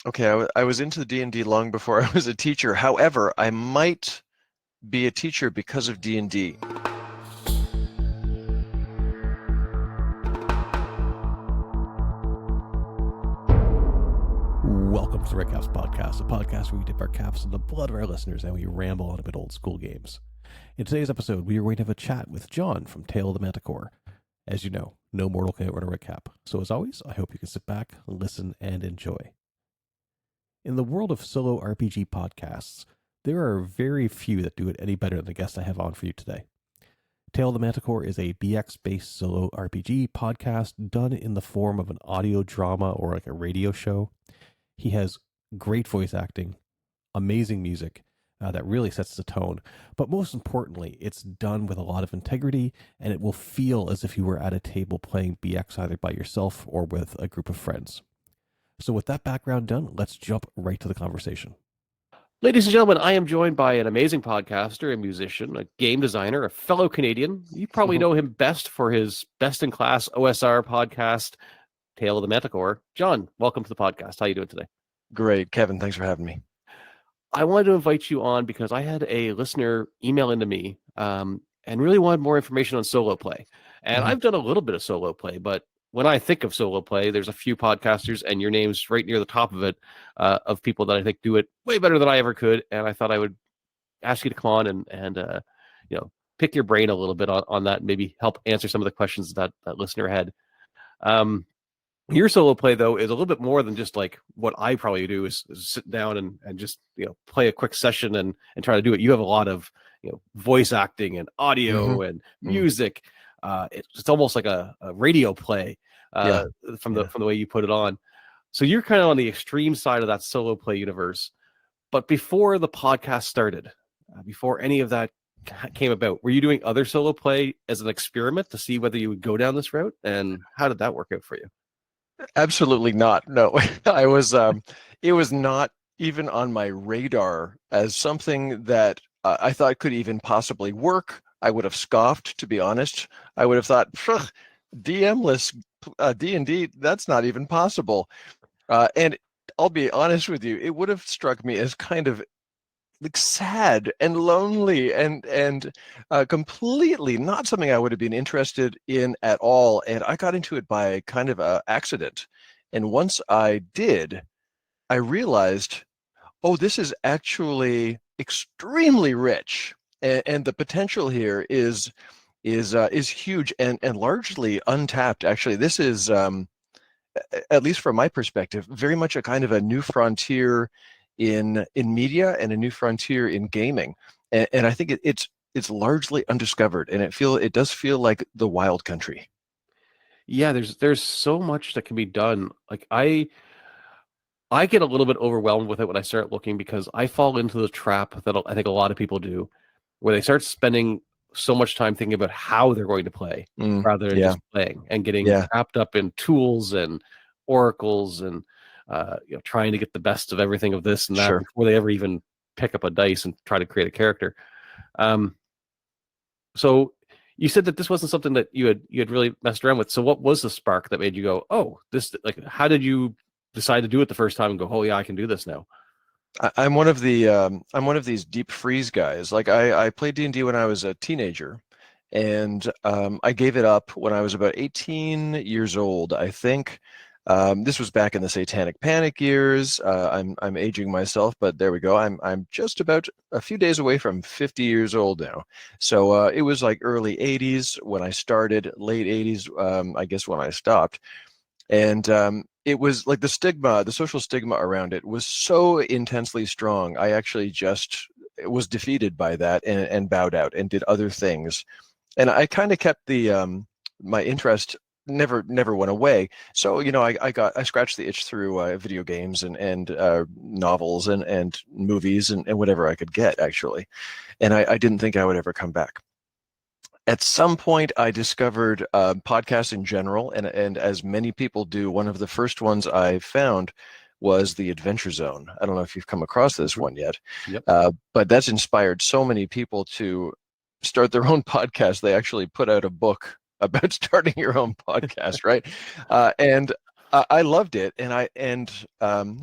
Okay, I was into the D&D long before I was a teacher. However, I might be a teacher because of D&D. Welcome to the Redcaps Podcast, a podcast where we dip our caps in the blood of our listeners and we ramble on about old school games. In today's episode, we are going to have a chat with John from Tale of the Manticore. As you know, no mortal can outrun a recap. So as always, I hope you can sit back, listen, and enjoy. In the world of solo RPG podcasts, there are very few that do it any better than the guest I have on for you today. Tale of the Manticore is a BX-based solo RPG podcast done in the form of an audio drama or like a radio show. He has great voice acting, amazing music that really sets the tone. But most importantly, it's done with a lot of integrity, and it will feel as if you were at a table playing BX either by yourself or with a group of friends. So with that background done, let's jump right to the conversation. Ladies and gentlemen, I am joined by an amazing podcaster, a musician, a game designer, a fellow Canadian. You probably know him best for his best-in-class OSR podcast, Tale of the Manticore. John, welcome to the podcast. How are you doing today? Great, Kevin. Thanks for having me. I wanted to invite you on because I had a listener email into me and really wanted more information on solo play. And I've done a little bit of solo play, but when I think of solo play, there's a few podcasters, and your name's right near the top of it, of people that I think do it way better than I ever could. And I thought I would ask you to come on and pick your brain a little bit on that, and maybe help answer some of the questions that listener had. Your solo play, though, is a little bit more than just like what I probably do is sit down and just play a quick session and try to do it. You have a lot of voice acting and audio and music. It's almost like a radio play from the way you put it on. So you're kind of on the extreme side of that solo play universe. But before the podcast started, before any of that came about, were you doing other solo play as an experiment to see whether you would go down this route? And how did that work out for you? Absolutely not. No, it was not even on my radar as something that I thought could even possibly work. I would have scoffed, to be honest. I would have thought, DM-less D&D, that's not even possible. And I'll be honest with you, it would have struck me as kind of like sad and lonely and completely not something I would have been interested in at all. And I got into it by kind of an accident. And once I did, I realized, oh, this is actually extremely rich, and the potential here is huge and largely untapped. Actually, this is at least from my perspective, very much a kind of a new frontier in media and a new frontier in gaming, and I think it's largely undiscovered, and it does feel like the wild country. Yeah, there's so much that can be done. Like I get a little bit overwhelmed with it when I start looking, because I fall into the trap that I think a lot of people do, where they start spending so much time thinking about how they're going to play rather than just playing, and getting wrapped up in tools and oracles and trying to get the best of everything of this and that before they ever even pick up a dice and try to create a character. So you said that this wasn't something that you had really messed around with. So what was the spark that made you go, oh, this, like, how did you decide to do it the first time and go, oh yeah, I can do this now? I'm one of these deep freeze guys. Like I played D&D when I was a teenager, and I gave it up when I was about 18 years old, I think. This was back in the Satanic Panic years. I'm aging myself, but there we go. I'm just about a few days away from 50 years old now. So it was like early 80s when I started, late 80s, I guess, when I stopped. And it was like the social stigma around it was so intensely strong. I actually just was defeated by that and bowed out and did other things. And I kind of kept my interest never went away. So I scratched the itch through video games and novels and movies and whatever I could get, actually. And I didn't think I would ever come back. At some point, I discovered podcasts in general, and as many people do, one of the first ones I found was the Adventure Zone. I don't know if you've come across this one yet, but that's inspired so many people to start their own podcast. They actually put out a book about starting your own podcast, right? And I loved it, and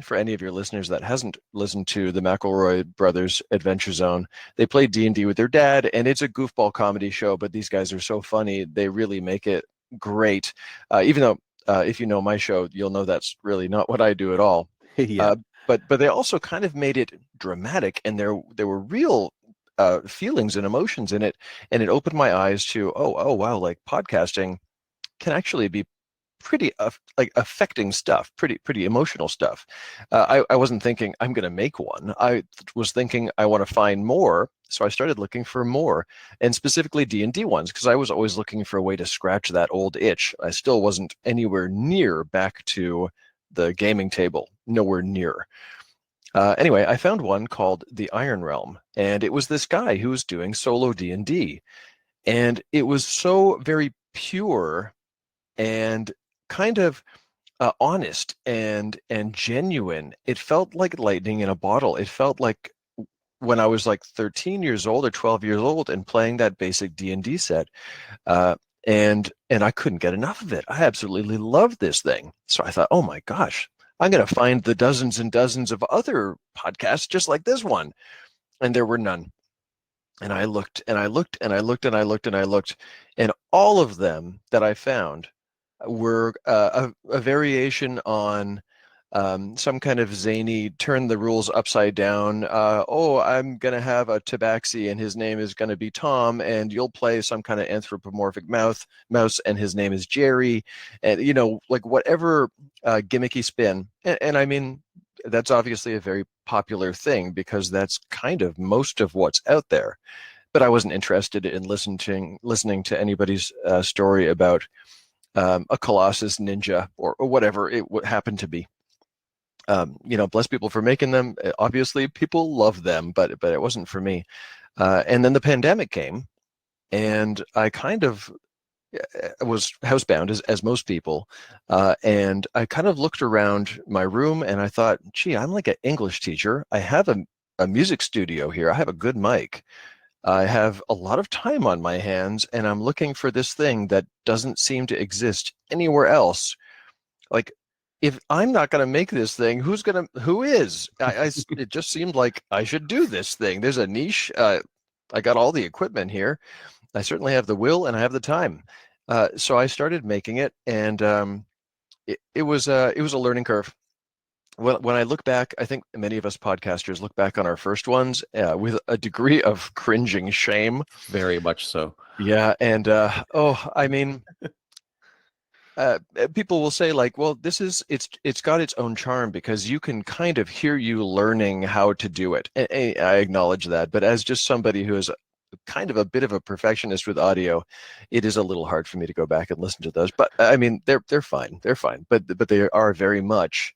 for any of your listeners that hasn't listened to the McElroy Brothers Adventure Zone, they play D&D with their dad, and it's a goofball comedy show. But these guys are so funny; they really make it great. Even though, if you know my show, you'll know that's really not what I do at all. Yeah. Uh, but they also kind of made it dramatic, and there were real feelings and emotions in it, and it opened my eyes to oh wow, like podcasting can actually be pretty like affecting stuff, pretty emotional stuff. I wasn't thinking I'm going to make one. I was thinking I want to find more, so I started looking for more, and specifically D&D ones, because I was always looking for a way to scratch that old itch. I still wasn't anywhere near back to the gaming table, nowhere near. Anyway, I found one called the Iron Realm, and it was this guy who was doing solo D&D, and it was so very pure and kind of honest and genuine. It felt like lightning in a bottle. It felt like when I was like 13 years old or 12 years old and playing that basic D&D set. Uh, and I couldn't get enough of it. I absolutely loved this thing. So I thought, oh my gosh, I'm going to find the dozens and dozens of other podcasts just like this one. And there were none. And I looked and I looked and I looked and I looked and I looked, and all of them that I found were a variation on some kind of zany turn the rules upside down. Oh, I'm going to have a tabaxi and his name is going to be Tom, and you'll play some kind of anthropomorphic mouse and his name is Jerry. And, like whatever gimmicky spin. And I mean, that's obviously a very popular thing because that's kind of most of what's out there. But I wasn't interested in listening to anybody's story about a Colossus ninja or whatever it would happen to be. Bless people for making them. Obviously, people love them, but it wasn't for me. And then the pandemic came, and I kind of was housebound as most people. And I kind of looked around my room and I thought, gee, I'm like an English teacher. I have a music studio here. I have a good mic. I have a lot of time on my hands, and I'm looking for this thing that doesn't seem to exist anywhere else. Like, if I'm not going to make this thing, who is? It just seemed like I should do this thing. There's a niche. I got all the equipment here. I certainly have the will and I have the time. So I started making it, and it was a learning curve. When I look back, I think many of us podcasters look back on our first ones with a degree of cringing shame. Very much so. Yeah, and I mean, people will say like, well, it's got its own charm because you can kind of hear you learning how to do it. And I acknowledge that, but as just somebody who is kind of a bit of a perfectionist with audio, it is a little hard for me to go back and listen to those. But I mean, they're fine, but they are very much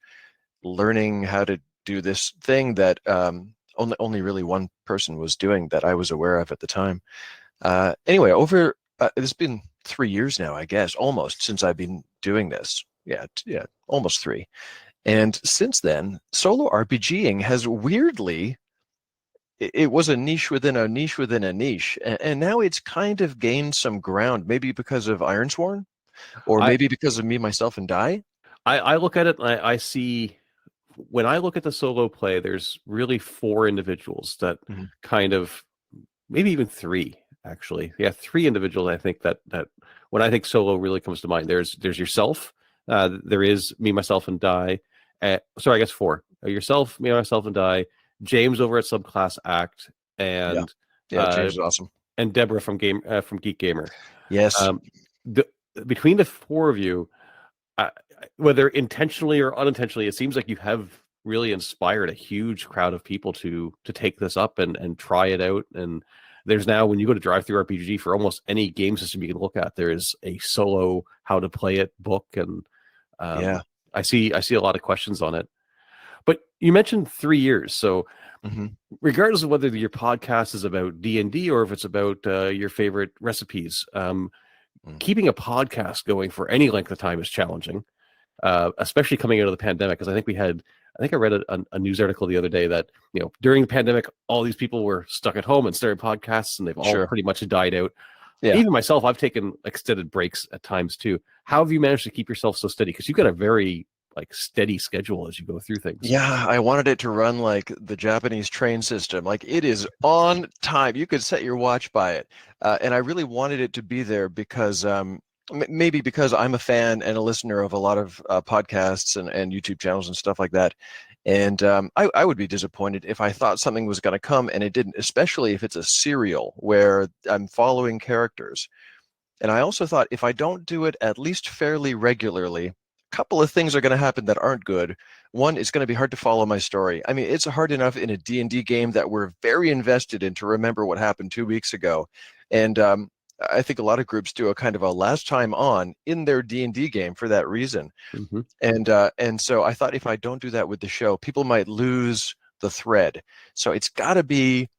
learning how to do this thing that only really one person was doing that I was aware of at the time. Anyway, it's been 3 years now, I guess, almost, since I've been doing this. Yeah, almost 3. And since then, solo RPGing has weirdly, it was a niche within a niche within a niche, and now it's kind of gained some ground, maybe because of Ironsworn, or maybe because of Me, Myself, and Die. I look at it and I see, when I look at the solo play, there's really 4 individuals that kind of, maybe even 3, actually. Yeah, 3 individuals, I think, that when I think solo really comes to mind. There's yourself, there is Me, Myself, and Die. Sorry, I guess 4. Yourself, Me, Myself, and Die. James over at Subclass Act, and James is awesome. And Deborah from Geek Gamer. Yes. Between the 4 of you, whether intentionally or unintentionally, it seems like you have really inspired a huge crowd of people to take this up and try it out. And there's now, when you go to Drive-Thru RPG, for almost any game system you can look at, there is a solo how to play it book. And I see a lot of questions on it. But you mentioned 3 years, so regardless of whether your podcast is about D&D or if it's about your favorite recipes, keeping a podcast going for any length of time is challenging, especially coming out of the pandemic. Because I think I read a news article the other day that, during the pandemic, all these people were stuck at home and started podcasts, and they've all pretty much died out. Yeah. Even myself, I've taken extended breaks at times too. How have you managed to keep yourself so steady? Because you've got a very like steady schedule as you go through things. Yeah, I wanted it to run like the Japanese train system. Like it is on time. You could set your watch by it. And I really wanted it to be there because maybe because I'm a fan and a listener of a lot of podcasts and YouTube channels and stuff like that. And I would be disappointed if I thought something was going to come and it didn't, especially if it's a serial where I'm following characters. And I also thought if I don't do it at least fairly regularly, a couple of things are going to happen that aren't good. One, it's going to be hard to follow my story. I mean, it's hard enough in a D&D game that we're very invested in to remember what happened 2 weeks ago. And I think a lot of groups do a kind of a last time on in their D&D game for that reason. Mm-hmm. And so I thought if I don't do that with the show, people might lose the thread. So it's got to be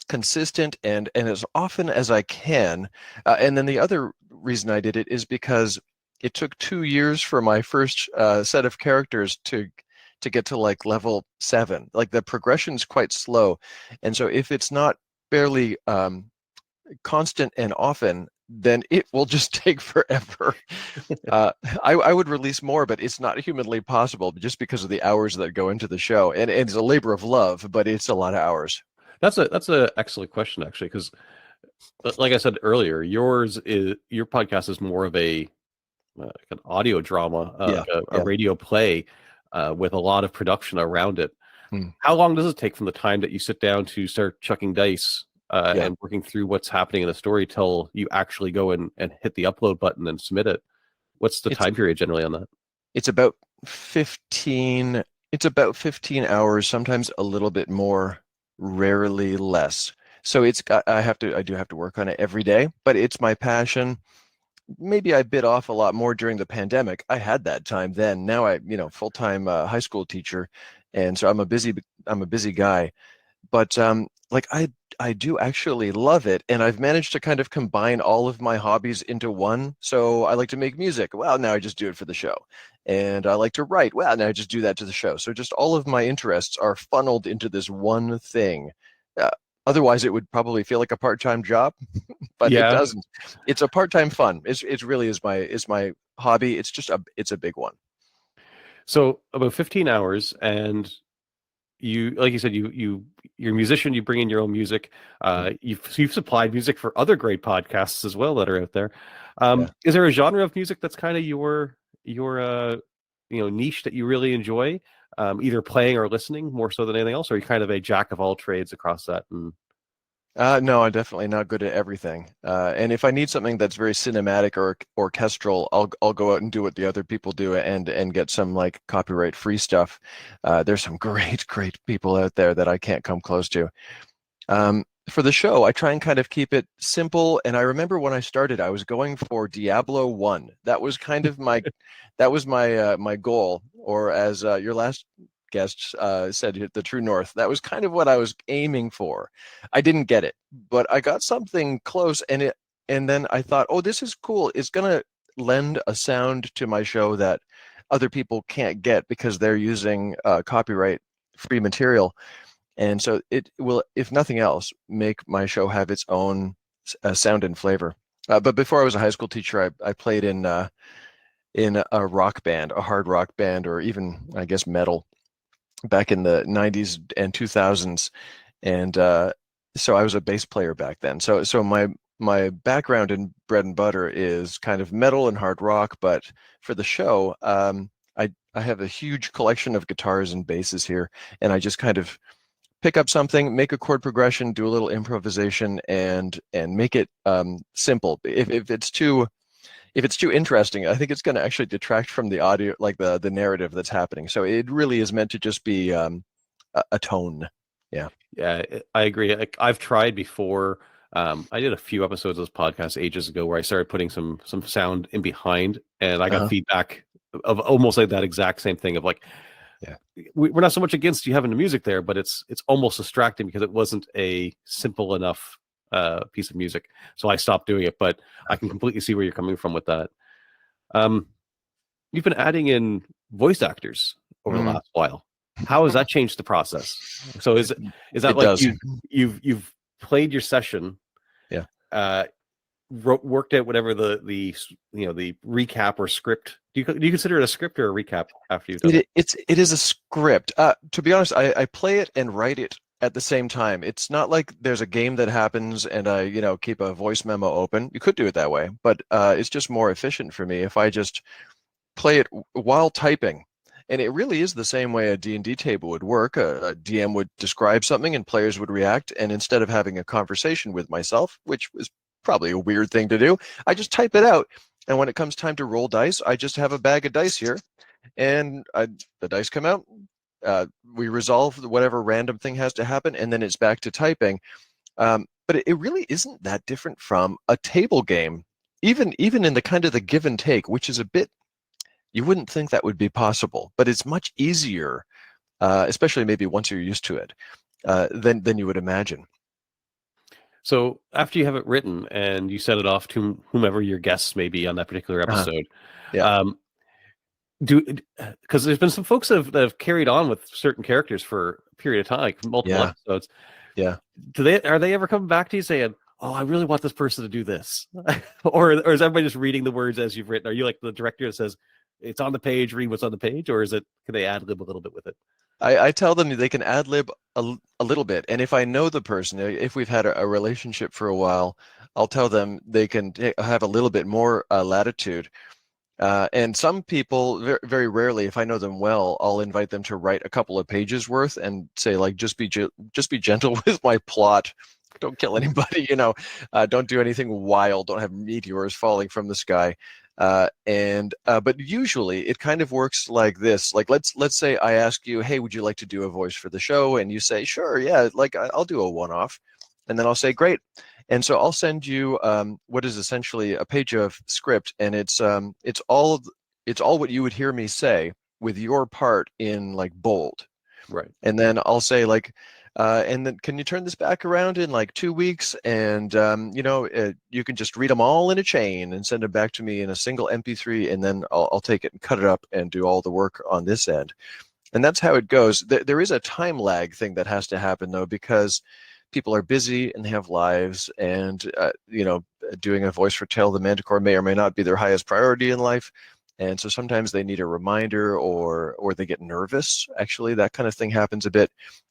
consistent and as often as I can. And then the other reason I did it is because it took 2 years for my first set of characters to get to like level 7. Like the progression's quite slow, and so if it's not fairly constant and often, then it will just take forever. I would release more, but it's not humanly possible just because of the hours that go into the show. And it's a labor of love, but it's a lot of hours. That's a excellent question, actually, because like I said earlier, your podcast is more of an audio drama, a radio play with a lot of production around it. How long does it take from the time that you sit down to start chucking dice and working through what's happening in the story till you actually go and hit the upload button and submit it? What's the time period generally on that? It's about 15. It's about 15 hours, sometimes a little bit more, rarely less. So I do have to work on it every day, but it's my passion. Maybe I bit off a lot more during the pandemic. I had that time then. Now full-time high school teacher, and so I'm a busy guy. But like I do actually love it, and I've managed to kind of combine all of my hobbies into one. So I like to make music. Well, now I just do it for the show. And I like to write. Well, now I just do that to the show. So just all of my interests are funneled into this one thing. Otherwise, it would probably feel like a part-time job, but it doesn't. It's a part-time fun. It really is my hobby. It's a big one. So about 15 hours, and you, like you said, you're a musician. You bring in your own music. You've supplied music for other great podcasts as well that are out there. Is there a genre of music that's kind of your niche that you really enjoy, either playing or listening more so than anything else? Or are you kind of a jack of all trades across that? No, I'm definitely not good at everything. And if I need something that's very cinematic or orchestral, I'll go out and do what the other people do and get some like copyright free stuff. There's some great people out there that I can't come close to. For the show, I try and kind of keep it simple. And I remember when I started, I was going for Diablo 1. That was kind of my my goal, or as your last guest said, the true north. That was kind of what I was aiming for. I didn't get it, but I got something close, and then I thought, oh, this is cool. It's gonna lend a sound to my show that other people can't get because they're using copyright free material. And so it will, if nothing else, make my show have its own sound and flavor. But before I was a high school teacher, I played in a rock band, a hard rock band, or even, I guess, metal back in the 90s and 2000s. And so I was a bass player back then. So my background in bread and butter is kind of metal and hard rock. But for the show, I have a huge collection of guitars and basses here. And I just kind of pick up something, make a chord progression, do a little improvisation, and make it simple. If it's too interesting, I think it's going to actually detract from the audio, like the narrative that's happening. So it really is meant to just be a tone. Yeah, I agree. I've tried before. I did a few episodes of this podcast ages ago where I started putting some sound in behind, and I got feedback of almost like that exact same thing of like, we're not so much against you having the music there, but it's almost distracting because it wasn't a simple enough piece of music. So I stopped doing it, but I can completely see where you're coming from with that. You've been adding in voice actors over the last while. How has that changed the process? So is that like you've played your session, worked out whatever the recap or script do you consider it a script or a recap after you've done it? It is a script. To be honest, I play it and write it at the same time. It's not like there's a game that happens and I, keep a voice memo open. You could do it that way, but it's just more efficient for me if I just play it while typing. And it really is the same way a D&D table would work. A DM would describe something and players would react. And instead of having a conversation with myself, which was probably a weird thing to do, I just type it out. And when it comes time to roll dice, I just have a bag of dice here. And the dice come out. We resolve whatever random thing has to happen. And then it's back to typing. But it really isn't that different from a table game, even in the kind of the give and take, which is a bit, you wouldn't think that would be possible, but it's much easier, especially maybe once you're used to it, than you would imagine. So after you have it written and you send it off to whomever your guests may be on that particular episode, Yeah. Because there's been some folks that have carried on with certain characters for a period of time, like multiple episodes. Yeah. Are they ever coming back to you saying, "Oh, I really want this person to do this," or is everybody just reading the words as you've written? Are you like the director that says, "It's on the page, read what's on the page," or can they ad lib a little bit with it? I tell them they can ad lib a little bit, and if I know the person, if we've had a relationship for a while, I'll tell them they can have a little bit more latitude. And some people, very, very rarely, if I know them well, I'll invite them to write a couple of pages worth and say, like, just be gentle with my plot. Don't kill anybody, don't do anything wild. Don't have meteors falling from the sky. But usually it kind of works like this. Like, let's say I ask you, hey, would you like to do a voice for the show? And you say, sure, yeah, like I'll do a one-off. And then I'll say, great. And so I'll send you what is essentially a page of script, and it's all what you would hear me say with your part in like bold. Right. And then I'll say like, and then can you turn this back around in like 2 weeks? And you can just read them all in a chain and send them back to me in a single MP3, and then I'll take it and cut it up and do all the work on this end. And that's how it goes. There is a time lag thing that has to happen though, because people are busy and they have lives, and doing a voice for Tale the Manticore may or may not be their highest priority in life, and so sometimes they need a reminder or they get nervous. Actually, that kind of thing happens a bit.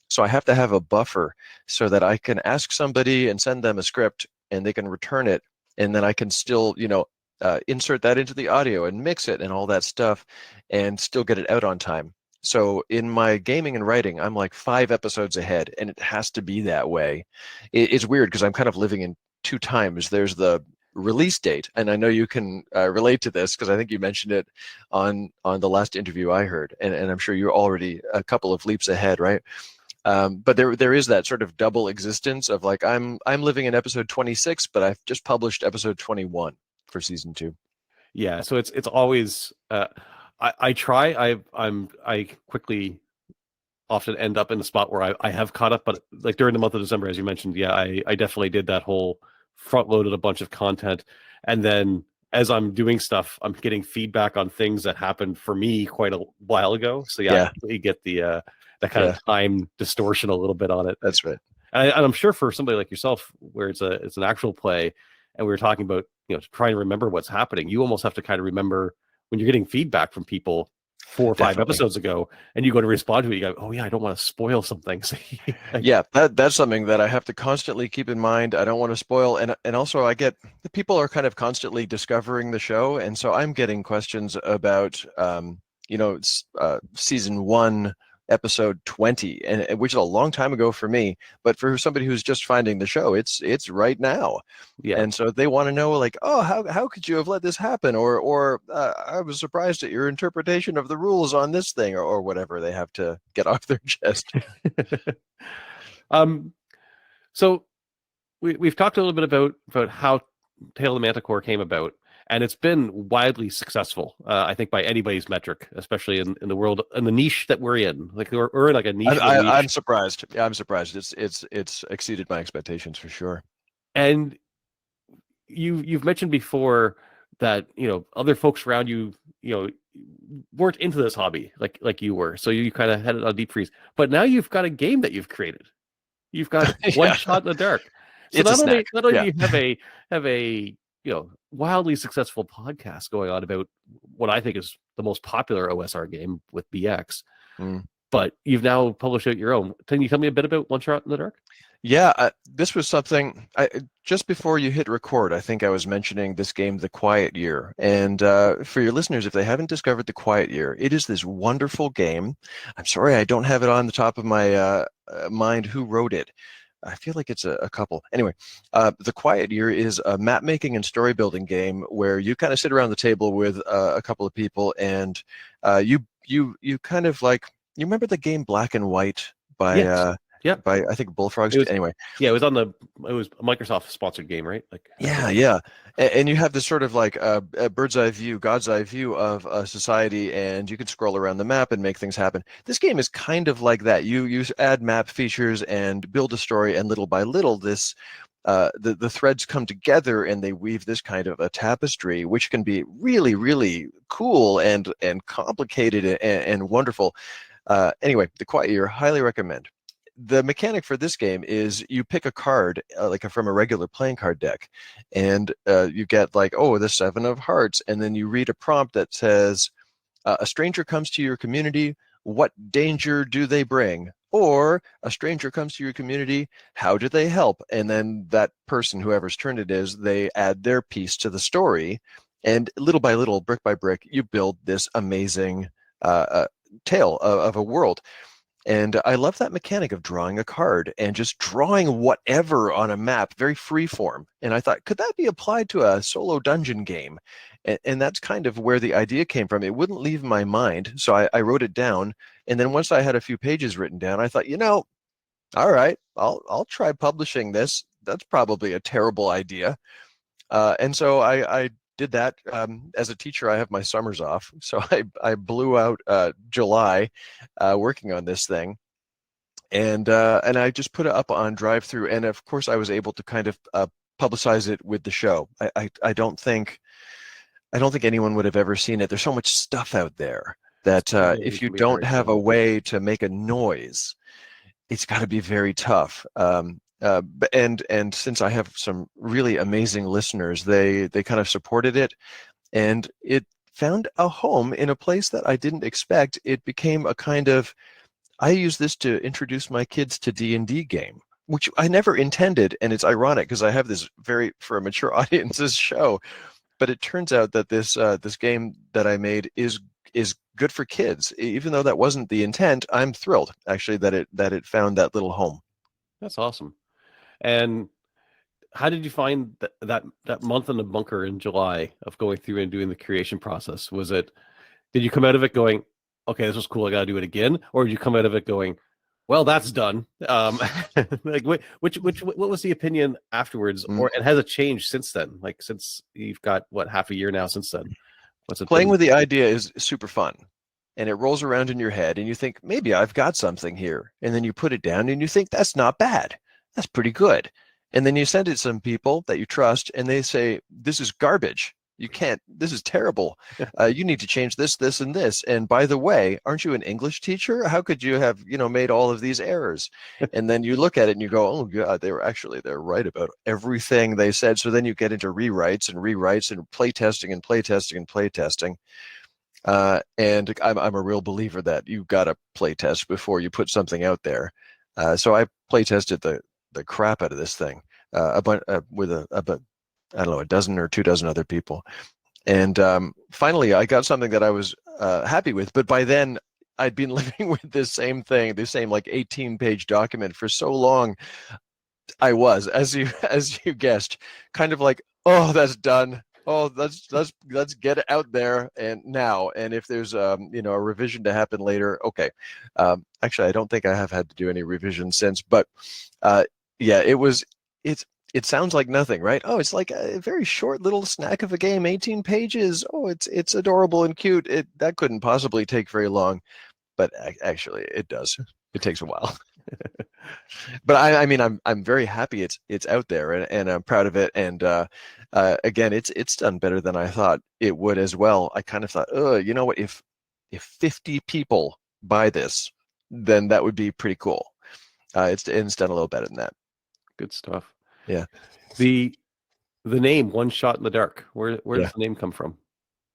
So I have to have a buffer so that I can ask somebody and send them a script, and they can return it, and then I can still insert that into the audio and mix it and all that stuff, and still get it out on time. So in my gaming and writing, I'm like 5 episodes ahead, and it has to be that way. It's weird because I'm kind of living in 2 times. There's the release date, and I know you can relate to this because I think you mentioned it on the last interview I heard, and I'm sure you're already a couple of leaps ahead, right? But there is that sort of double existence of like I'm living in episode 26, but I've just published episode 21 for season 2. Yeah, so it's always. I try. I quickly often end up in the spot where I have caught up, but like during the month of December, as you mentioned, yeah, I definitely did that whole front loaded a bunch of content, and then as I'm doing stuff, I'm getting feedback on things that happened for me quite a while ago. So yeah. You get the that kind of time distortion a little bit on it. That's right. And I'm sure for somebody like yourself, where it's an actual play, and we were talking about trying to remember what's happening, you almost have to kind of remember when you're getting feedback from people 4 or 5 episodes ago, and you go to respond to it, you go, oh yeah, I don't want to spoil something. Yeah, that's something that I have to constantly keep in mind. I don't want to spoil, and also I get the people are kind of constantly discovering the show, and so I'm getting questions about season 1 episode 20, and which is a long time ago for me, but for somebody who's just finding the show, it's right now. Yeah. And so they want to know, like, oh, how could you have let this happen, or I was surprised at your interpretation of the rules on this thing, or whatever they have to get off their chest. So we've talked a little bit about how Tale of the Manticore came about, and it's been widely successful, I think, by anybody's metric, especially in the world, in the niche that we're in. Like we're in like a niche. I'm surprised. Yeah, I'm surprised. It's exceeded my expectations for sure. And you've mentioned before that other folks around you weren't into this hobby like you were, so you kind of had it on deep freeze. But now you've got a game that you've created. You've got one shot in the dark. So not only do you have a wildly successful podcast going on about what I think is the most popular OSR game with BX. But you've now published out your own. Can you tell me a bit about One Shot in the Dark? Yeah, this was something just before you hit record. I think I was mentioning this game, The Quiet Year. And for your listeners, if they haven't discovered The Quiet Year, it is this wonderful game. I'm sorry, I don't have it on the top of my mind who wrote it. I feel like it's a couple. Anyway, The Quiet Year is a map making and story building game where you kind of sit around the table with a couple of people, and you kind of like, you remember the game Black and White by Yes. by I think Bullfrogs. Anyway, yeah, it was a Microsoft sponsored game, right? Like, yeah. And you have this sort of like a bird's eye view, God's eye view of a society, and you can scroll around the map and make things happen. This game is kind of like that. You add map features and build a story, and little by little, this the threads come together and they weave this kind of a tapestry, which can be really, really cool and complicated and wonderful. Anyway, The Quiet Year, highly recommend. The mechanic for this game is you pick a card from a regular playing card deck, and you get like, oh, the 7 of hearts, and then you read a prompt that says, a stranger comes to your community, what danger do they bring? Or a stranger comes to your community, how do they help? And then that person, whoever's turn it is, they add their piece to the story, and little by little, brick by brick, you build this amazing tale of a world. And I love that mechanic of drawing a card and just drawing whatever on a map, very free form. And I thought, could that be applied to a solo dungeon game? And that's kind of where the idea came from. It wouldn't leave my mind, so I wrote it down. And then once I had a few pages written down, I thought, all right, I'll try publishing this. That's probably a terrible idea. And so I did that. As a teacher, I have my summers off, so I blew out July working on this thing, and I just put it up on drive-through, and of course I was able to kind of publicize it with the show. I don't think anyone would have ever seen it. There's so much stuff out there that if you don't have a way to make a noise, it's got to be very tough. And since I have some really amazing listeners, they kind of supported it, and it found a home in a place that I didn't expect. It became a kind of, I use this to introduce my kids to D&D game, which I never intended, and it's ironic because I have this very, for a mature audience's show, but it turns out that this game that I made is good for kids. Even though that wasn't the intent, I'm thrilled actually that it found that little home. That's awesome. And how did you find that month in the bunker in July of going through and doing the creation process? Did you come out of it going, okay, this was cool, I got to do it again? Or did you come out of it going, well, that's done? Like, what was the opinion afterwards? And has it changed since then? Like, since you've got, half a year now since then? Playing with the idea is super fun. And it rolls around in your head, and you think, maybe I've got something here. And then you put it down, and you think, that's not bad. That's pretty good. And then you send it to some people that you trust, and they say, this is garbage. You can't, this is terrible. You need to change this, this, and this. And by the way, aren't you an English teacher? How could you have, made all of these errors? And then you look at it and you go, oh God, they're right about everything they said. So then you get into rewrites and playtesting and playtesting and playtesting. And I'm a real believer that you've got to playtest before you put something out there. So I playtested the crap out of this thing with I don't know, a dozen or 2 dozen other people. And finally, I got something that I was happy with. But by then, I'd been living with this same thing, the same like 18-page document for so long. I was, as you guessed, kind of like, oh, that's done. Oh, let's get it out there and now. And if there's a revision to happen later, okay. Actually, I don't think I have had to do any revision since. But yeah, it sounds like nothing, right? Oh, it's like a very short little snack of a game, 18 pages. Oh, it's adorable and cute. That couldn't possibly take very long, but actually it does. It takes a while. But I mean, I'm very happy it's out there, and I'm proud of it. And again, it's done better than I thought it would as well. I kind of thought, you know what? If 50 people buy this, then that would be pretty cool. It's done a little better than that. Good stuff. Yeah. The The name One Shot in the Dark. Where Yeah. does the name come from?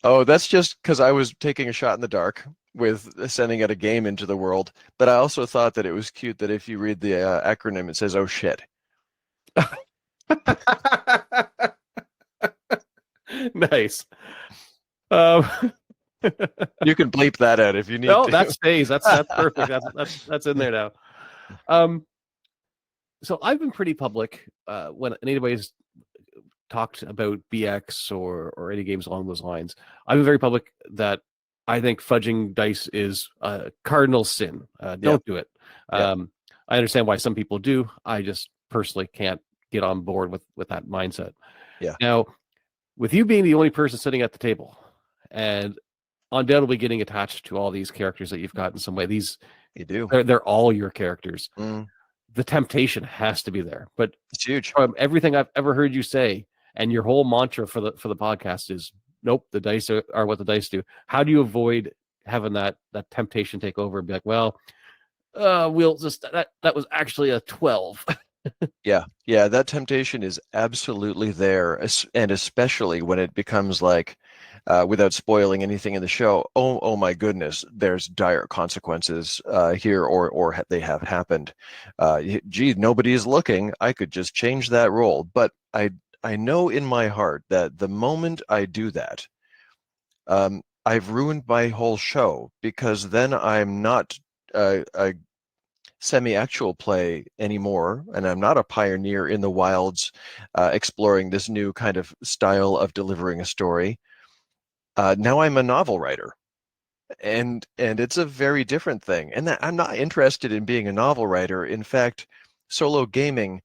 Oh, that's just because I was taking a shot in the dark with sending out a game into the world. But I also thought that it was cute that if you read the acronym, it says, "Oh shit." Nice. Um, You can bleep that out if you need no, that to. stays. That's perfect. That's in there now. Um, so I've been pretty public when anybody's talked about BX or any games along those lines. I've been very public that I think fudging dice is a cardinal sin. Yeah, Don't do it. yeah, I understand why some people do. I just personally can't get on board with that mindset. yeah. Now, with you being the only person sitting at the table and undoubtedly getting attached to all these characters that you've got in some way, You do. they're all your characters. Mm, The temptation has to be there. But it's huge. from everything I've ever heard you say, and your whole mantra for the podcast is, nope, the dice are what the dice do. How do you avoid having that temptation take over and be like, well, we'll just that was actually a 12. Yeah, yeah. That temptation is absolutely there, and especially when it becomes like, without spoiling anything in the show. Oh my goodness, there's dire consequences here, or they have happened. Gee, nobody is looking. I could just change that role, but I know in my heart that the moment I do that, I've ruined my whole show because then I'm not a semi-actual play anymore, and I'm not a pioneer in the wilds exploring this new kind of style of delivering a story. Now I'm a novel writer, and it's a very different thing. And that, I'm not interested in being a novel writer. In fact, solo gaming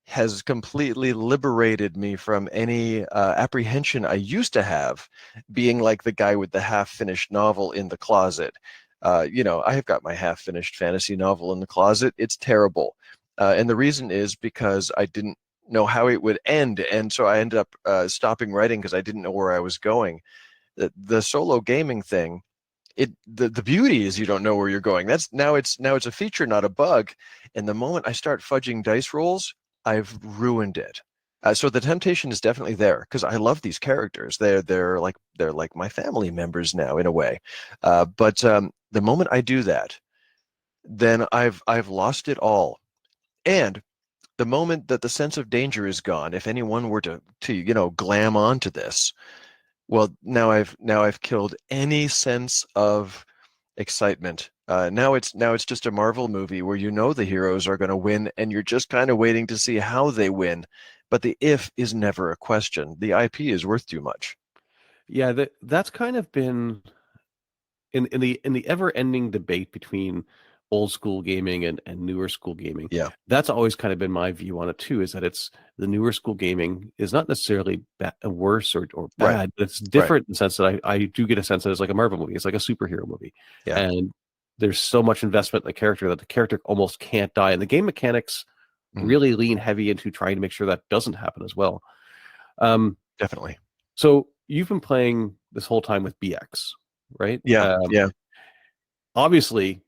has completely liberated me from any apprehension I used to have, being like the guy with the half-finished novel in the closet. I have got my half-finished fantasy novel in the closet. It's terrible. And the reason is because I didn't know how it would end. And so I ended up stopping writing because I didn't know where I was going. The solo gaming thing, the beauty is you don't know where you're going. It's a feature, not a bug. And the moment I start fudging dice rolls, I've ruined it. So the temptation is definitely there because I love these characters. They're like my family members now in a way. But the moment I do that, then I've lost it all. And the moment that the sense of danger is gone, if anyone were to glam onto this, well, now I've killed any sense of excitement. Now it's just a Marvel movie where the heroes are going to win, and you're just kind of waiting to see how they win. But the if is never a question. The IP is worth too much. Yeah, that's kind of been in the ever-ending debate between old school gaming and newer school gaming. Yeah, That's always kind of been my view on it too, is that it's the newer school gaming is not necessarily worse or right, bad, but it's right. different in the sense that I do get a sense that it's like a Marvel movie. It's like a superhero movie. Yeah, And there's so much investment in the character that the character almost can't die. And the game mechanics mm, really lean heavy into trying to make sure that doesn't happen as well. Um, definitely. so you've been playing this whole time with BX, right? Yeah, yeah, Obviously,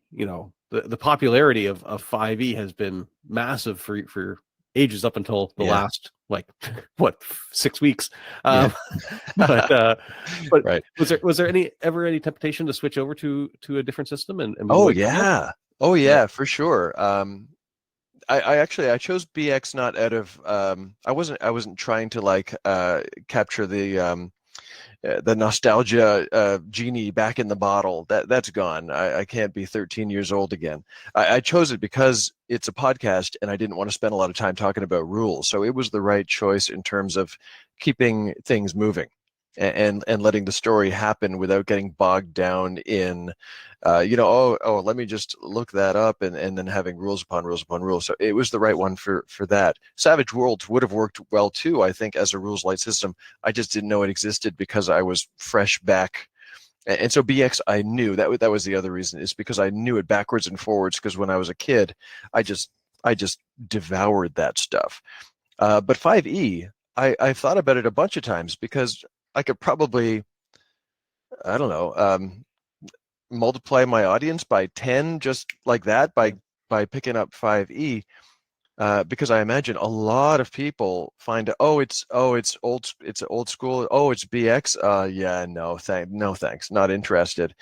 the popularity of 5e has been massive for ages up until the yeah, last like what 6 weeks. yeah. But but Right. was there any temptation to switch over to a different system and move Oh away from that? yeah. Oh Yeah. yeah, for sure. I chose BX not out of I wasn't trying to like capture the nostalgia genie back in the bottle. That's gone. I can't be 13 years old again. I chose it because it's a podcast and I didn't want to spend a lot of time talking about rules. So it was the right choice in terms of keeping things moving and letting the story happen without getting bogged down in let me just look that up and then having rules upon rules upon rules. So it was the right one for that. Savage Worlds would have worked well too, I think, as a rules light system. I just didn't know it existed because I was fresh back. And so BX, I knew that was the other reason, is because I knew it backwards and forwards. Because when I was a kid, I just devoured that stuff. But 5e, I've thought about it a bunch of times because I could probably, I don't know, multiply my audience by 10 just like that by picking up 5e. because I imagine a lot of people find, it's old school. Oh, it's BX. Yeah, no thanks, not interested.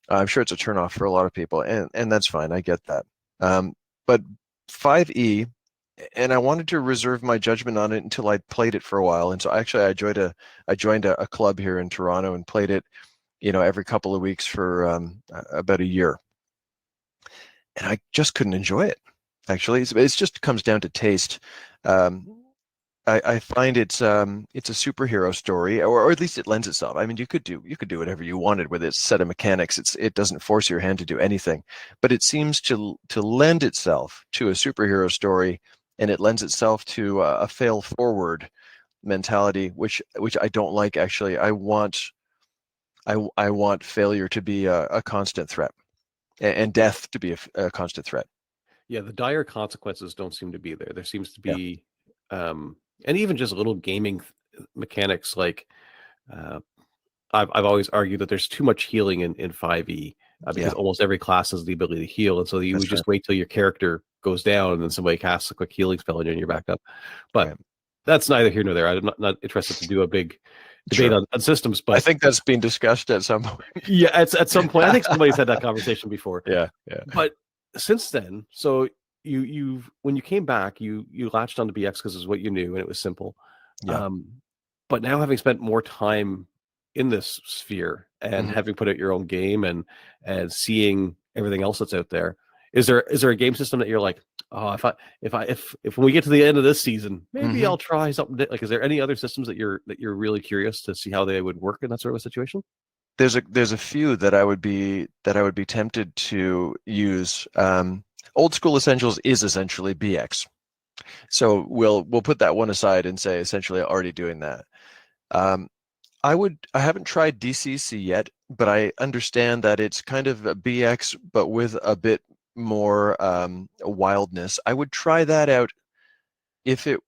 I'm sure it's a turnoff for a lot of people, and that's fine. I get that. But 5e, and I wanted to reserve my judgment on it until I'd played it for a while. And so actually, I joined a club here in Toronto and played it, every couple of weeks for about a year, and I just couldn't enjoy it. Actually, it's just comes down to taste. Um, I find it's a superhero story, or at least it lends itself. I mean, you could do whatever you wanted with its set of mechanics. It doesn't force your hand to do anything, but it seems to lend itself to a superhero story, and it lends itself to a fail forward mentality, which I don't like. Actually, I want failure to be a constant threat, and death to be a constant threat. Yeah, the dire consequences don't seem to be there. There seems to Yeah. be, and even just little gaming mechanics like I've always argued that there's too much healing in 5e because Yeah, almost every class has the ability to heal, and so you that's would fair. just wait till your character goes down and then somebody casts a quick healing spell on you and you're back up. But Right. that's neither here nor there. I'm not interested to do a big debate Sure. on systems, I but think that's been discussed at some point. yeah, at some point, I think somebody's had that conversation before. Yeah, yeah, But since then, so you when you came back, you latched on to BX because it's what you knew and it was simple. yeah. Um, but now having spent more time in this sphere and Mhm. having put out your own game and seeing everything else that's out there, is there a game system that you're like, oh, if when we get to the end of this season, maybe Mhm. I'll try something like, is there any other systems that you're really curious to see how they would work in that sort of a situation? There's a few that I would be tempted to use. Old School Essentials is essentially BX, so we'll put that one aside and say essentially already doing that. Um, I haven't tried DCC yet, but I understand that it's kind of a BX but with a bit more wildness. I would try that out if it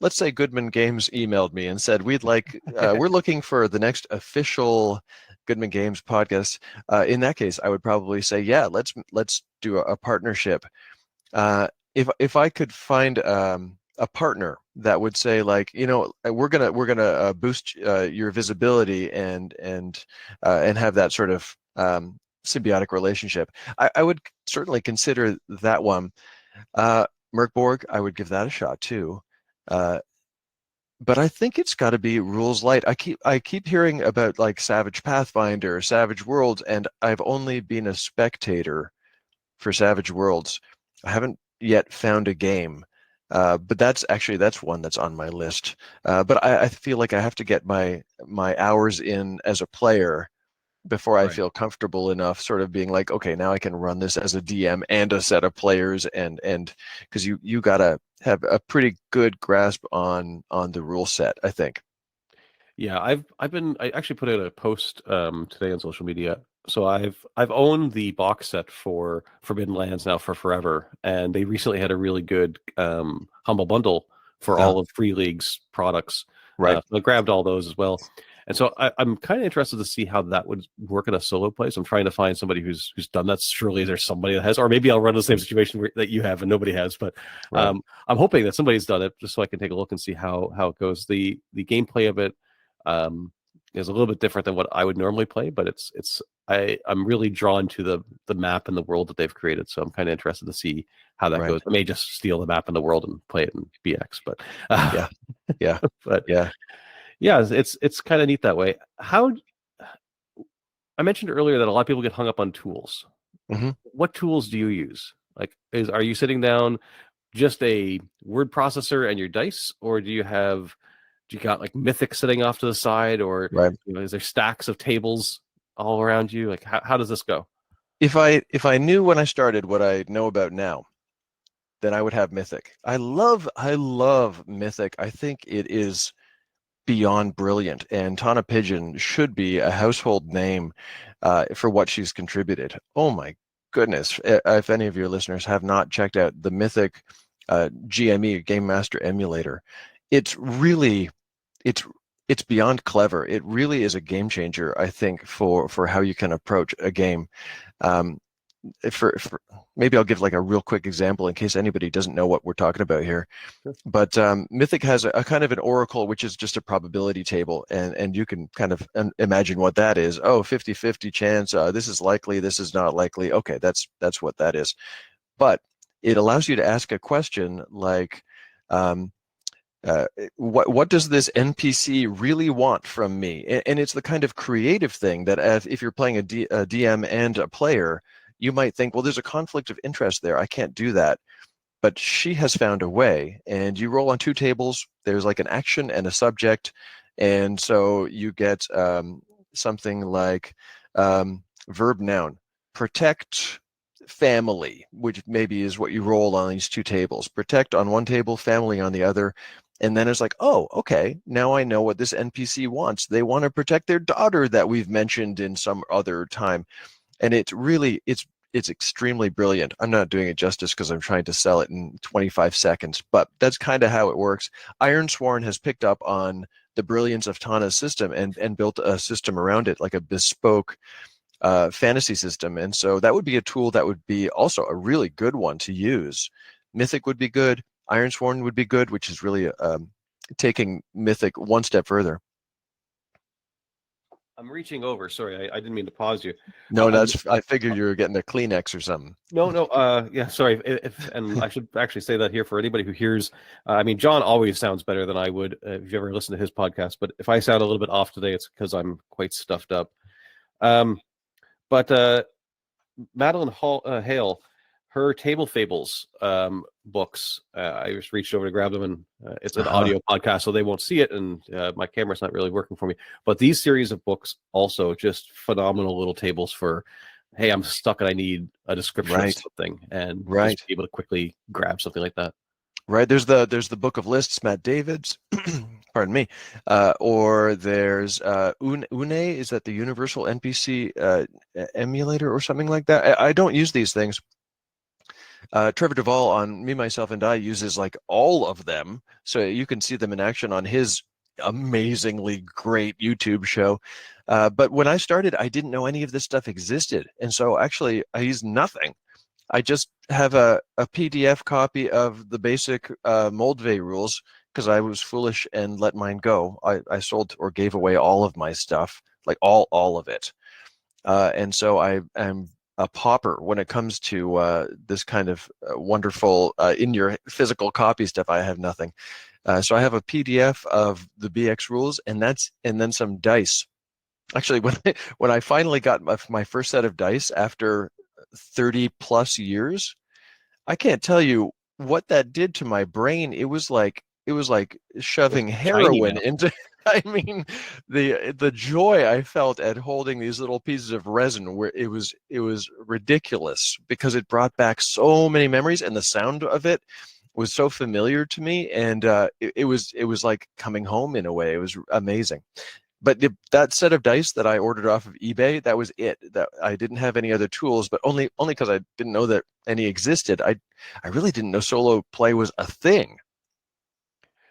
let's say Goodman Games emailed me and said we're looking for the next official Goodman Games podcast. In that case, I would probably say, yeah, let's do a partnership. If I could find a partner that would say like, we're gonna boost your visibility and have that sort of symbiotic relationship, I would certainly consider that one. Uh, Merkborg, I would give that a shot too. Uh, but I think it's got to be rules light. I keep hearing about like Savage Pathfinder, Savage Worlds, and I've only been a spectator for Savage Worlds. I haven't yet found a game, but that's one that's on my list. But I feel like I have to get my hours in as a player before I Right. feel comfortable enough sort of being like, okay, now I can run this as a DM and a set of players and because you gotta have a pretty good grasp on the rule set, I think. Yeah, I actually put out a post today on social media. So I've owned the box set for Forbidden Lands now for forever, and they recently had a really good humble bundle for Ah, all of Free League's products. right, So I grabbed all those as well, and so I'm kind of interested to see how that would work in a solo play. So I'm trying to find somebody who's done that. Surely there's somebody that has, or maybe I'll run the same situation that you have and nobody has. But right. I'm hoping that somebody's done it just so I can take a look and see how it goes. The gameplay of it is a little bit different than what I would normally play, but I'm really drawn to the map and the world that they've created. So I'm kind of interested to see how that Right. goes. I may just steal the map and the world and play it in BX, uh, Yeah. Yeah. but Yeah. yeah, it's kind of neat that way. How I mentioned earlier that a lot of people get hung up on tools. Hmm. What tools do you use? Like, are you sitting down just a word processor and your dice, or do you got like Mythic sitting off to the side, or Right. is there stacks of tables all around you? Like, how does this go? If I knew when I started what I know about now, then I would have Mythic. I love Mythic. I think it is beyond brilliant, and Tana Pigeon should be a household name for what she's contributed. Oh my goodness! If any of your listeners have not checked out the Mythic GME Game Master Emulator, it's really it's it's beyond clever. It really is a game changer, I think, for how you can approach a game. Um, for maybe I'll give like a real quick example in case anybody doesn't know what we're talking about here. Sure. But Mythic has a kind of an oracle, which is just a probability table, and you can kind of imagine what that is. Oh, 50-50 chance. This is likely. This is not likely. Okay, that's what that is. But it allows you to ask a question like, um, what does this NPC really want from me? And it's the kind of creative thing that if you're playing a DM and a player, you might think, well, there's a conflict of interest there. I can't do that. But she has found a way, and you roll on two tables. There's like an action and a subject, and so you get something like verb noun, protect family, which maybe is what you roll on these two tables. Protect on one table, family on the other. And then it's like, oh, okay, now I know what this NPC wants. They want to protect their daughter that we've mentioned in some other time. And it's extremely brilliant. I'm not doing it justice because I'm trying to sell it in 25 seconds, but that's kind of how it works. Ironsworn has picked up on the brilliance of Tana's system and built a system around it, like a bespoke fantasy system. And so that would be a tool that would be also a really good one to use. Mythic would be good. Ironsworn would be good, which is really taking Mythic one step further. I'm reaching over. Sorry, I didn't mean to pause you. No, I figured you were getting a Kleenex or something. No. Yeah, sorry. And I should actually say that here for anybody who hears. I mean, John always sounds better than I would if you ever listen to his podcast. But if I sound a little bit off today, it's because I'm quite stuffed up. But Madeline Hale, her Table Fables books, I just reached over to grab them, and it's an audio podcast, so they won't see it, and my camera's not really working for me. But these series of books also just phenomenal little tables for, hey, I'm stuck and I need a description of something, and just be able to quickly grab something like that. Right. There's the Book of Lists, Matt David's. Pardon me. Or there's Une. Is that the Universal NPC emulator or something like that? I don't use these things. Trevor Duvall on Me, Myself, and I uses like all of them, so you can see them in action on his amazingly great YouTube show. But when I started, I didn't know any of this stuff existed, and so actually I used nothing. I just have a PDF copy of the basic Moldvay rules because I was foolish and let mine go. I sold or gave away all of my stuff, like all of it. And so I am a pauper when it comes to this kind of wonderful in your physical copy stuff. I have nothing. So I have a PDF of the BX rules, and then some dice. Actually, when I finally got my first set of dice after 30 plus years, I can't tell you what that did to my brain. It was like shoving heroin into. I mean, the joy I felt at holding these little pieces of resin, where it was ridiculous because it brought back so many memories, and the sound of it was so familiar to me, and it was like coming home in a way. It was amazing. But that set of dice that I ordered off of eBay, that was it. That I didn't have any other tools, but only because I didn't know that any existed. I really didn't know solo play was a thing.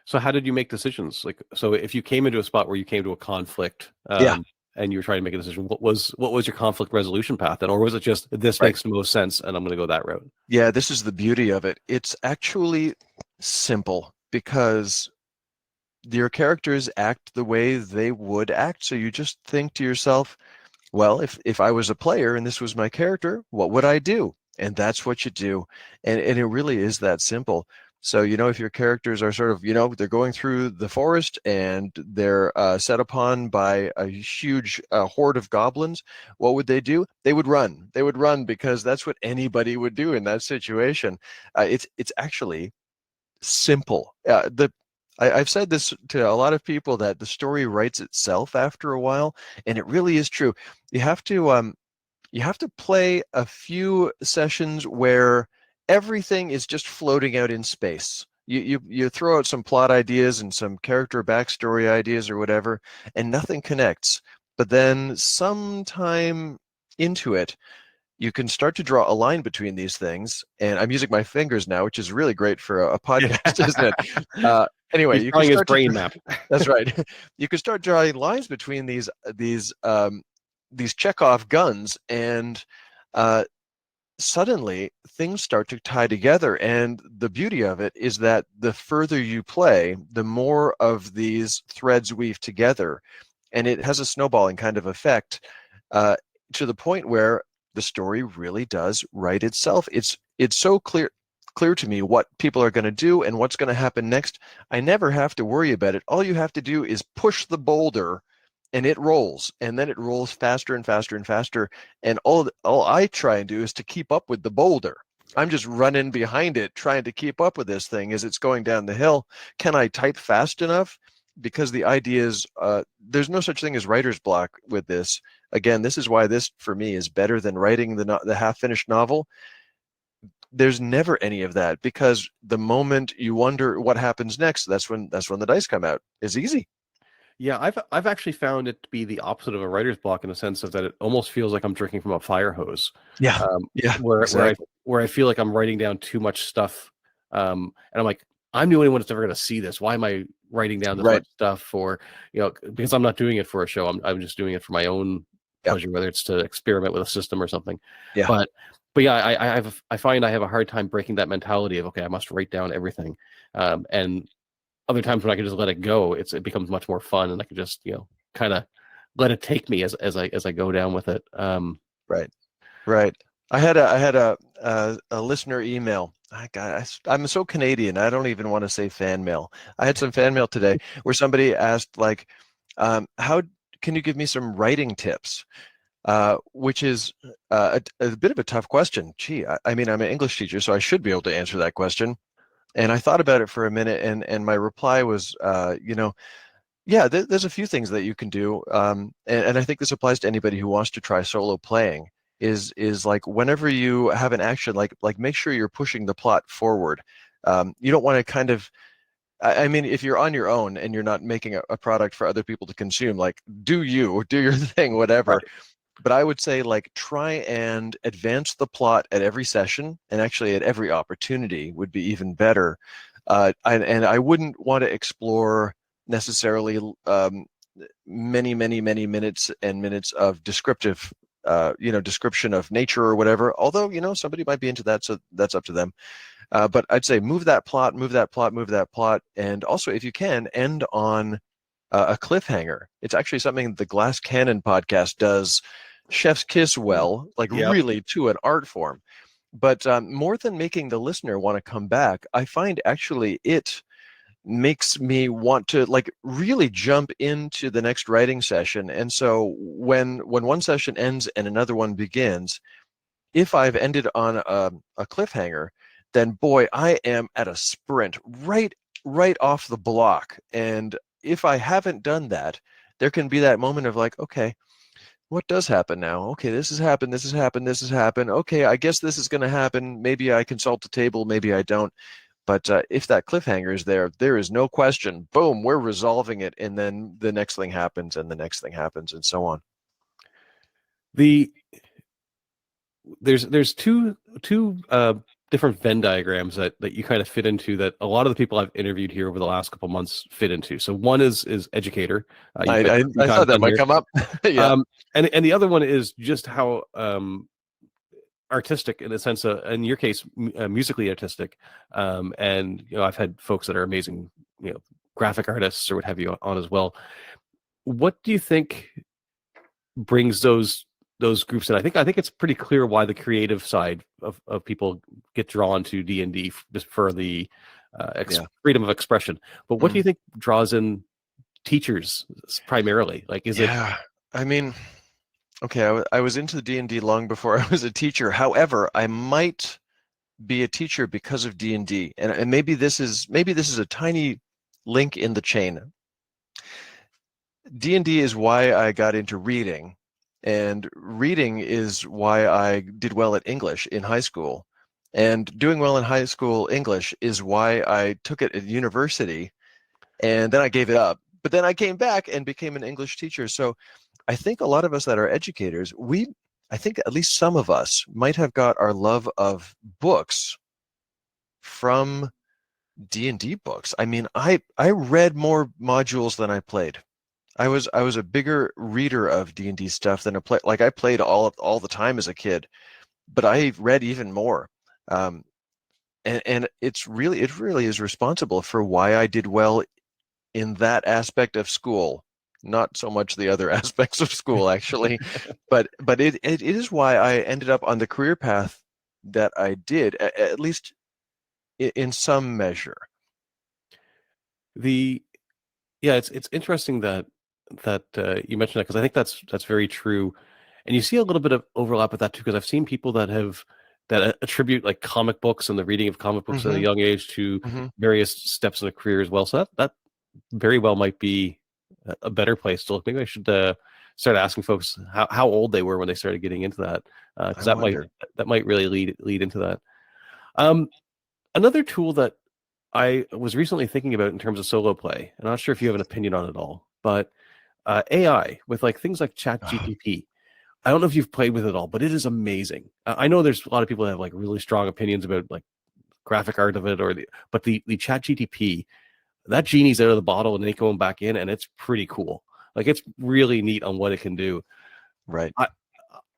So how did you make decisions? Like, so if you came into a spot where you came to a conflict, and you were trying to make a decision, what was your conflict resolution path then? Or was it just, this makes the most sense and I'm going to go that route? Yeah, this is the beauty of it. It's actually simple because your characters act the way they would act. So you just think to yourself, well, if I was a player and this was my character, what would I do? And that's what you do. And it really is that simple. So, if your characters are sort of, they're going through the forest and they're set upon by a huge horde of goblins, what would they do? They would run. They would run because that's what anybody would do in that situation. It's actually simple. I've said this to a lot of people that the story writes itself after a while, and it really is true. You have to play a few sessions where everything is just floating out in space. You throw out some plot ideas and some character backstory ideas or whatever, and nothing connects. But then sometime into it, you can start to draw a line between these things. And I'm using my fingers now, which is really great for a podcast, isn't it? Anyway, you can start brain map. That's right. You can start drawing lines between these Chekhov guns, and suddenly things start to tie together. And the beauty of it is that the further you play, the more of these threads weave together. And it has a snowballing kind of effect, uh, to the point where the story really does write itself. It's so clear to me what people are going to do and what's going to happen next. I never have to worry about it. All you have to do is push the boulder and it rolls, and then it rolls faster and faster and faster. And all I try and do is to keep up with the boulder. I'm just running behind it, trying to keep up with this thing as it's going down the hill. Can I type fast enough? Because the idea is, there's no such thing as writer's block with this. Again, this is why this for me is better than writing the half-finished novel. There's never any of that, because the moment you wonder what happens next, that's when the dice come out. It's easy. Yeah, I've actually found it to be the opposite of a writer's block in the sense of that it almost feels like I'm drinking from a fire hose. Yeah, yeah, exactly. Where I feel like I'm writing down too much stuff, and I'm like, I'm the only one that's ever going to see this. Why am I writing down this Right. much stuff for, because I'm not doing it for a show. I'm just doing it for my own Yeah. pleasure, whether it's to experiment with a system or something. Yeah. But yeah, I find I have a hard time breaking that mentality of, okay, I must write down everything, and other times when I can just let it go, it becomes much more fun, and I can just kind of let it take me as I go down with it. Right. Right. I had a listener email. I'm so Canadian. I don't even want to say fan mail. I had some fan mail today where somebody asked, like, how can you give me some writing tips? Which is a bit of a tough question. Gee, I mean, I'm an English teacher, so I should be able to answer that question. And I thought about it for a minute, and my reply was, yeah, there's a few things that you can do, and I think this applies to anybody who wants to try solo playing. Is like, whenever you have an action, like make sure you're pushing the plot forward. You don't want to kind of, I mean, if you're on your own and you're not making a product for other people to consume, like, do your thing, whatever. Right. But I would say, like, try and advance the plot at every session, and actually at every opportunity would be even better. And I wouldn't want to explore necessarily many minutes and minutes of descriptive, description of nature or whatever. Although, somebody might be into that, so that's up to them. But I'd say move that plot, and also, if you can, end on a cliffhanger. It's actually something the Glass Cannon podcast does chef's kiss well, like, Yep. really to an art form. But more than making the listener want to come back, I find actually it makes me want to, like, really jump into the next writing session. And so when one session ends and another one begins, if I've ended on a cliffhanger, then boy, I am at a sprint right off the block. And if I haven't done that, there can be that moment of, like, okay, what does happen now? Okay, this has happened, this has happened, this has happened. Okay, I guess this is going to happen. Maybe I consult the table, maybe I don't. But if that cliffhanger is there, there is no question. Boom, we're resolving it, and then the next thing happens, and the next thing happens, and so on. There's two different Venn diagrams that you kind of fit into, that a lot of the people I've interviewed here over the last couple months fit into. So one is educator. I thought that might come up. Yeah. And the other one is just how artistic, in a sense, in your case, musically artistic. And I've had folks that are amazing, graphic artists or what have you on as well. What do you think brings those groups in? I think it's pretty clear why the creative side of people get drawn to D&D, just for the freedom of expression. But what do you think draws in teachers primarily? Like, is it? I mean, okay, I was into D&D long before I was a teacher. However, I might be a teacher because of D&D, and maybe this is a tiny link in the chain. D&D is why I got into reading, and reading is why I did well at English in high school. And doing well in high school English is why I took it at university, and then I gave it up. But then I came back and became an English teacher. So I think a lot of us that are educators, I think at least some of us might have got our love of books from D&D books. I mean, I read more modules than I played. I was a bigger reader of D&D stuff than a play. Like, I played all the time as a kid, but I read even more. Um, and it really is responsible for why I did well in that aspect of school. Not so much the other aspects of school, actually, but it is why I ended up on the career path that I did, at least in some measure. The Yeah, it's interesting that you mentioned that, because I think that's very true, and you see a little bit of overlap with that too. Because I've seen people that attribute like comic books and the reading of comic books at a Hmm. young age to Hmm. various steps in a career as well. So that very well might be a better place to look. Maybe I should start asking folks how old they were when they started getting into that, because I wonder. that might really lead into that. Um, Another tool that I was recently thinking about in terms of solo play. I'm not sure if you have an opinion on it all, but AI with like things like Chat Oh, GPT. I don't know if you've played with it all, but it is amazing. I know there's a lot of people that have like really strong opinions about like graphic art of it, but the Chat GTP, that genie's out of the bottle and they going back in, and it's pretty cool. Like it's really neat on what it can do. right.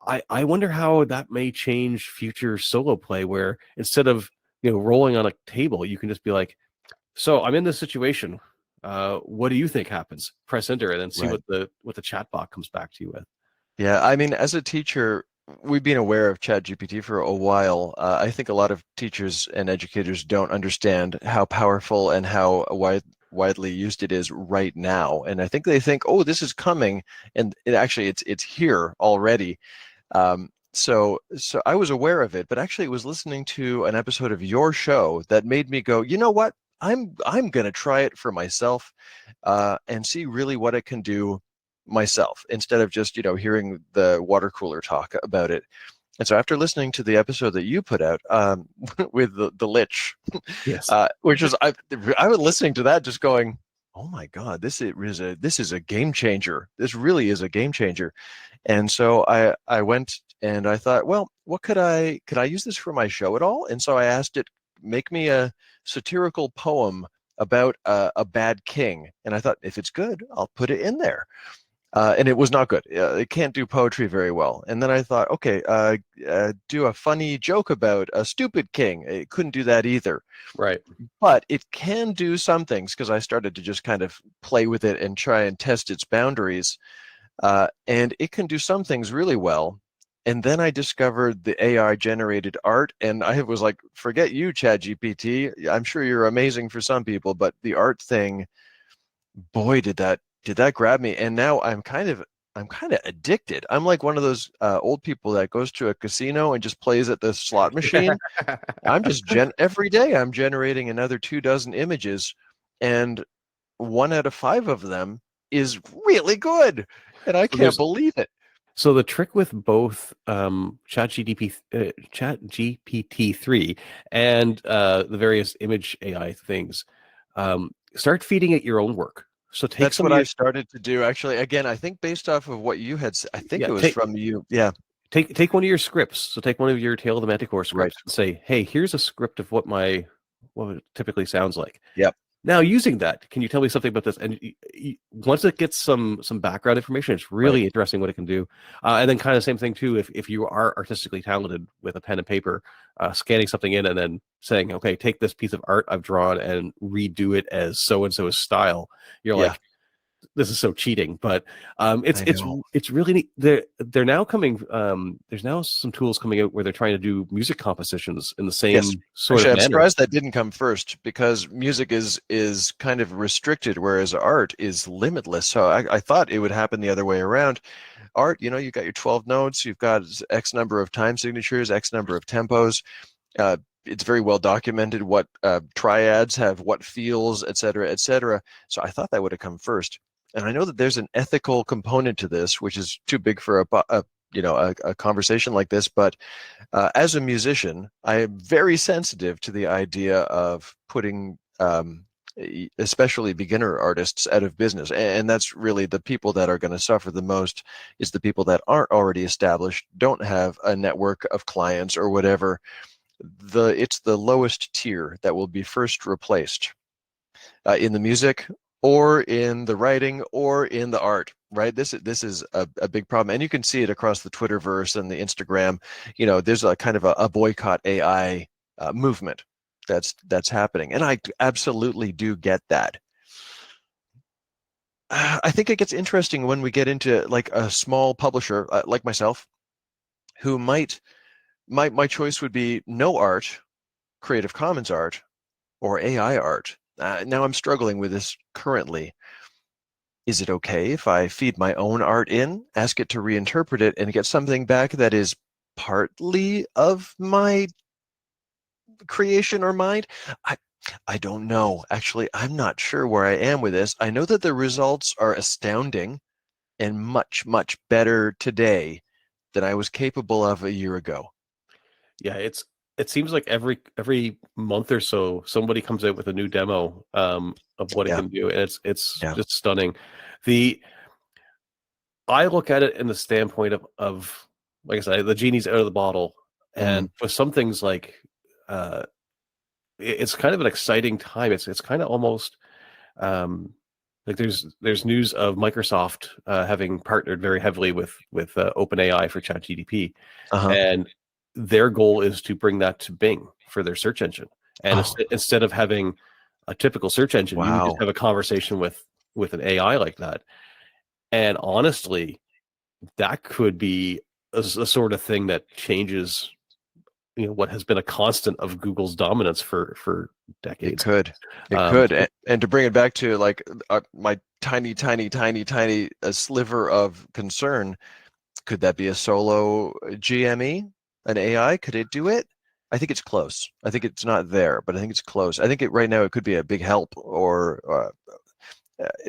I I wonder how that may change future solo play, where instead of rolling on a table, you can just be like, so I'm in this situation. What do you think happens? Press enter and then see Right. what the chat bot comes back to you with. Yeah, I mean, as a teacher, we've been aware of ChatGPT for a while. I think a lot of teachers and educators don't understand how powerful and how widely used it is right now. And I think they think, oh, this is coming, and it's here already. So I was aware of it, but actually was listening to an episode of your show that made me go, you know what? I'm gonna try it for myself, and see really what it can do myself instead of just hearing the water cooler talk about it. And so after listening to the episode that you put out, with the Lich, Yes. which was I was listening to that just going, oh my God, this is a game changer. This really is a game changer. And so I went and I thought, well, what could I use this for my show at all? And so I asked it, make me a satirical poem about a bad king. And I thought, if it's good, I'll put it in there. And it was not good. It can't do poetry very well. And then I thought, okay, do a funny joke about a stupid king. It couldn't do that either. Right. But it can do some things, because I started to just kind of play with it and try and test its boundaries. And it can do some things really well. And then I discovered the AI generated art, and I was like, forget you, ChatGPT. I'm sure you're amazing for some people, but the art thing, boy, did that grab me. And now I'm kind of addicted. I'm like one of those old people that goes to a casino and just plays at the slot machine. I'm just every day I'm generating another 2 dozen images, and 1 out of 5 of them is really good, and I So can't there's believe it. so the trick with both Chat GPT 3 and the various image AI things, start feeding it your own work. So take That's some what of your I've started to do, actually. Again, I think based off of what you had said, I think yeah it was take from you. Yeah, take one of your scripts. So take one of your Tale of the Manticore right. scripts and say, hey, here's a script of what it typically sounds like. Yep. Now, using that, can you tell me something about this? And once it gets some background information, it's Right. really interesting what it can do. And then, kind of same thing too. If you are artistically talented with a pen and paper, scanning something in and then saying, "Okay, take this piece of art I've drawn and redo it as so and so's style." You're Yeah, like, this is so cheating, but I know. it's really neat. They're now coming. There's now some tools coming out where they're trying to do music compositions in the Yes. same sort of Actually, I'm manner. surprised that didn't come first, because music is kind of restricted, whereas art is limitless. So I thought it would happen the other way around. Art, you've got your 12 notes, you've got X number of time signatures, X number of tempos. Uh, it's very well documented what triads have what feels, et cetera, et cetera. So I thought that would have come first. And I know that there's an ethical component to this, which is too big for a conversation like this. But as a musician, I am very sensitive to the idea of putting especially beginner artists out of business. And that's really the people that are going to suffer the most, is the people that aren't already established, don't have a network of clients or whatever. It's the lowest tier that will be first replaced in the music. or in the writing or in the art, right? This is a big problem, and you can see it across the Twitterverse and the Instagram. There's a kind of a boycott AI movement that's happening, and I absolutely do get that. I think it gets interesting when we get into like a small publisher like myself, who my choice would be no art, Creative Commons art, or AI art. Now I'm struggling with this currently. Is it okay if I feed my own art in, ask it to reinterpret it, and get something back that is partly of my creation or mind? I I don't know. Actually, I'm not sure where I am with this. I know that the results are astounding and much, much better today than I was capable of a year ago. Yeah, it seems like every month or so somebody comes out with a new demo of what it Yeah, can do, and it's yeah. just stunning. The I look at it in the standpoint of like I said, the genie's out of the bottle, and Mm. with some things like uh, it's kind of an exciting time. It's kind of almost like there's news of Microsoft having partnered very heavily with OpenAI for ChatGPT, Uh-huh. and their goal is to bring that to Bing for their search engine. And Oh, instead of having a typical search engine, you would just wow. have a conversation with an AI like that. And honestly, that could be a sort of thing that changes, what has been a constant of Google's dominance for It decades. could. It Um, could. And to bring it back to like my tiny, tiny, tiny, tiny sliver of concern, could that be a solo GME, an AI? Could it do it? I think it's close. I think it's not there, but I think it's close. I think right now it could be a big help or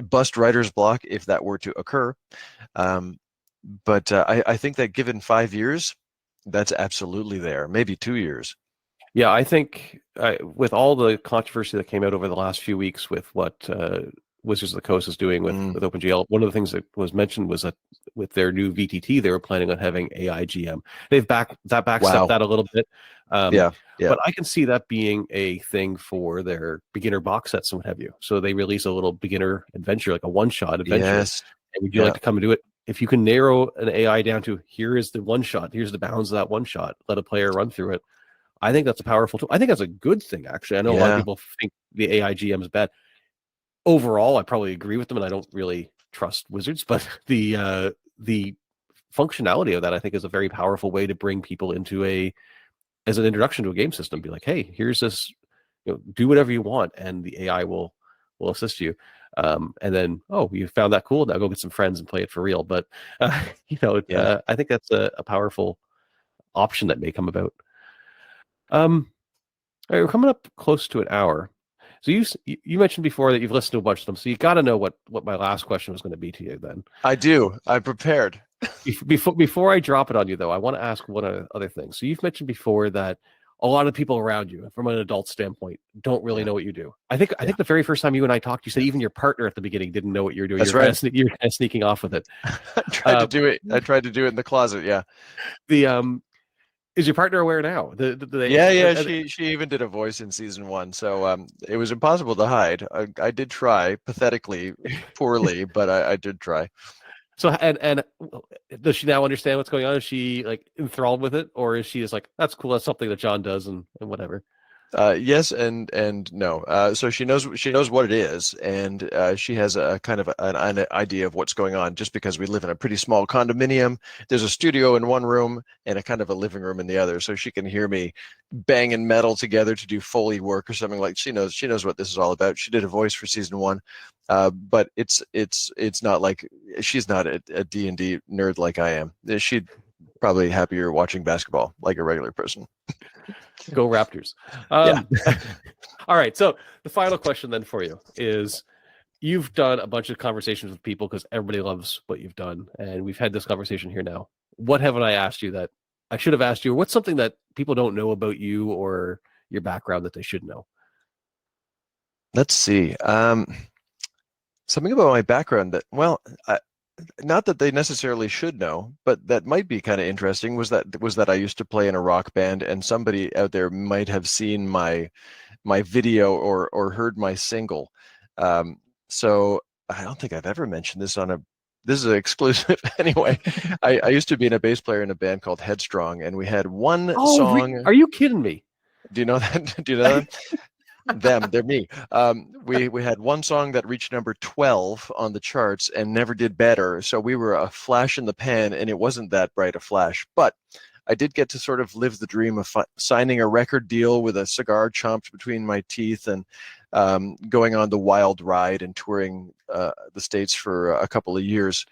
bust writer's block if that were to occur. Um, but I think that given 5 years, that's absolutely there. Maybe 2 years. Yeah, I think with all the controversy that came out over the last few weeks with what Wizards of the Coast is doing Mm, with OpenGL, one of the things that was mentioned was that with their new VTT, they were planning on having AI GM. They've backstepped wow. that a little bit, um, Yeah. Yeah. but I can see that being a thing for their beginner box sets and what have you. So they release a little beginner adventure, like a one-shot adventure. Yes. And would you like Yeah. to come and do it? If you can narrow an AI down to here is the one shot, here's the bounds of that one shot, let a player run through it. I think that's a powerful tool. I think that's a good thing, actually. I know a lot of Yeah. people think the AI GM is bad. Overall, I probably agree with them, and I don't really trust Wizards, but the functionality of that I think is a very powerful way to bring people into as an introduction to a game system. Be like, hey, here's this, do whatever you want, and the AI will assist you. And then, oh, you found that cool. Now go get some friends and play it for real. But Yeah. I think that's a powerful option that may come about. Um, all right, we're coming up close to an hour. So you mentioned before that you've listened to a bunch of them, so you got to know what my last question was going to be to you. Then I do. I'm prepared. before I drop it on you, though, I want to ask one other thing. So you've mentioned before that a lot of people around you, from an adult standpoint, don't really Yeah. know what you do. I Yeah. think the very first time you and I talked, you said even your partner at the beginning didn't know what you were doing. That's right. You're kind of sneaking off with it. I tried to Uh, do it. I tried to do it in the closet. Yeah. the Is your partner aware now? Yeah, yeah, she even did a voice in season one, so it was impossible to hide. I did try, pathetically, poorly, but I did try. So and does she now understand what's going on? Is she like enthralled with it, or is she just like that's cool? That's something that John does and whatever. Yes and no. So she knows what it is, and she has a kind of an idea of what's going on. Just because we live in a pretty small condominium, there's a studio in one room and a kind of a living room in the other, so she can hear me banging metal together to do Foley work or something like. She knows what this is all about. She did a voice for season one, but it's not like she's not a D&D nerd like I am. She'd probably happier watching basketball like a regular person. Go Raptors. Yeah. All right. So the final question then for you is you've done a bunch of conversations with people because everybody loves what you've done. And we've had this conversation here now. What haven't I asked you that I should have asked you? Or what's something that people don't know about you or your background that they should know? Let's see. Something about my background that, well, not that they necessarily should know, but that might be kind of interesting was that I used to play in a rock band, and somebody out there might have seen my video or heard my single. Um, So I don't think I've ever mentioned this on a. This is an exclusive anyway. I used to be a bass player in a band called Headstrong, and we had one song. Are you kidding me? Do you know that? Do you know that? Them, they're me. We had one song that reached number 12 on the charts and never did better. So we were a flash in the pan, and it wasn't that bright a flash. But I did get to sort of live the dream of signing a record deal with a cigar chomped between my teeth and going on the wild ride and touring the States for a couple of years.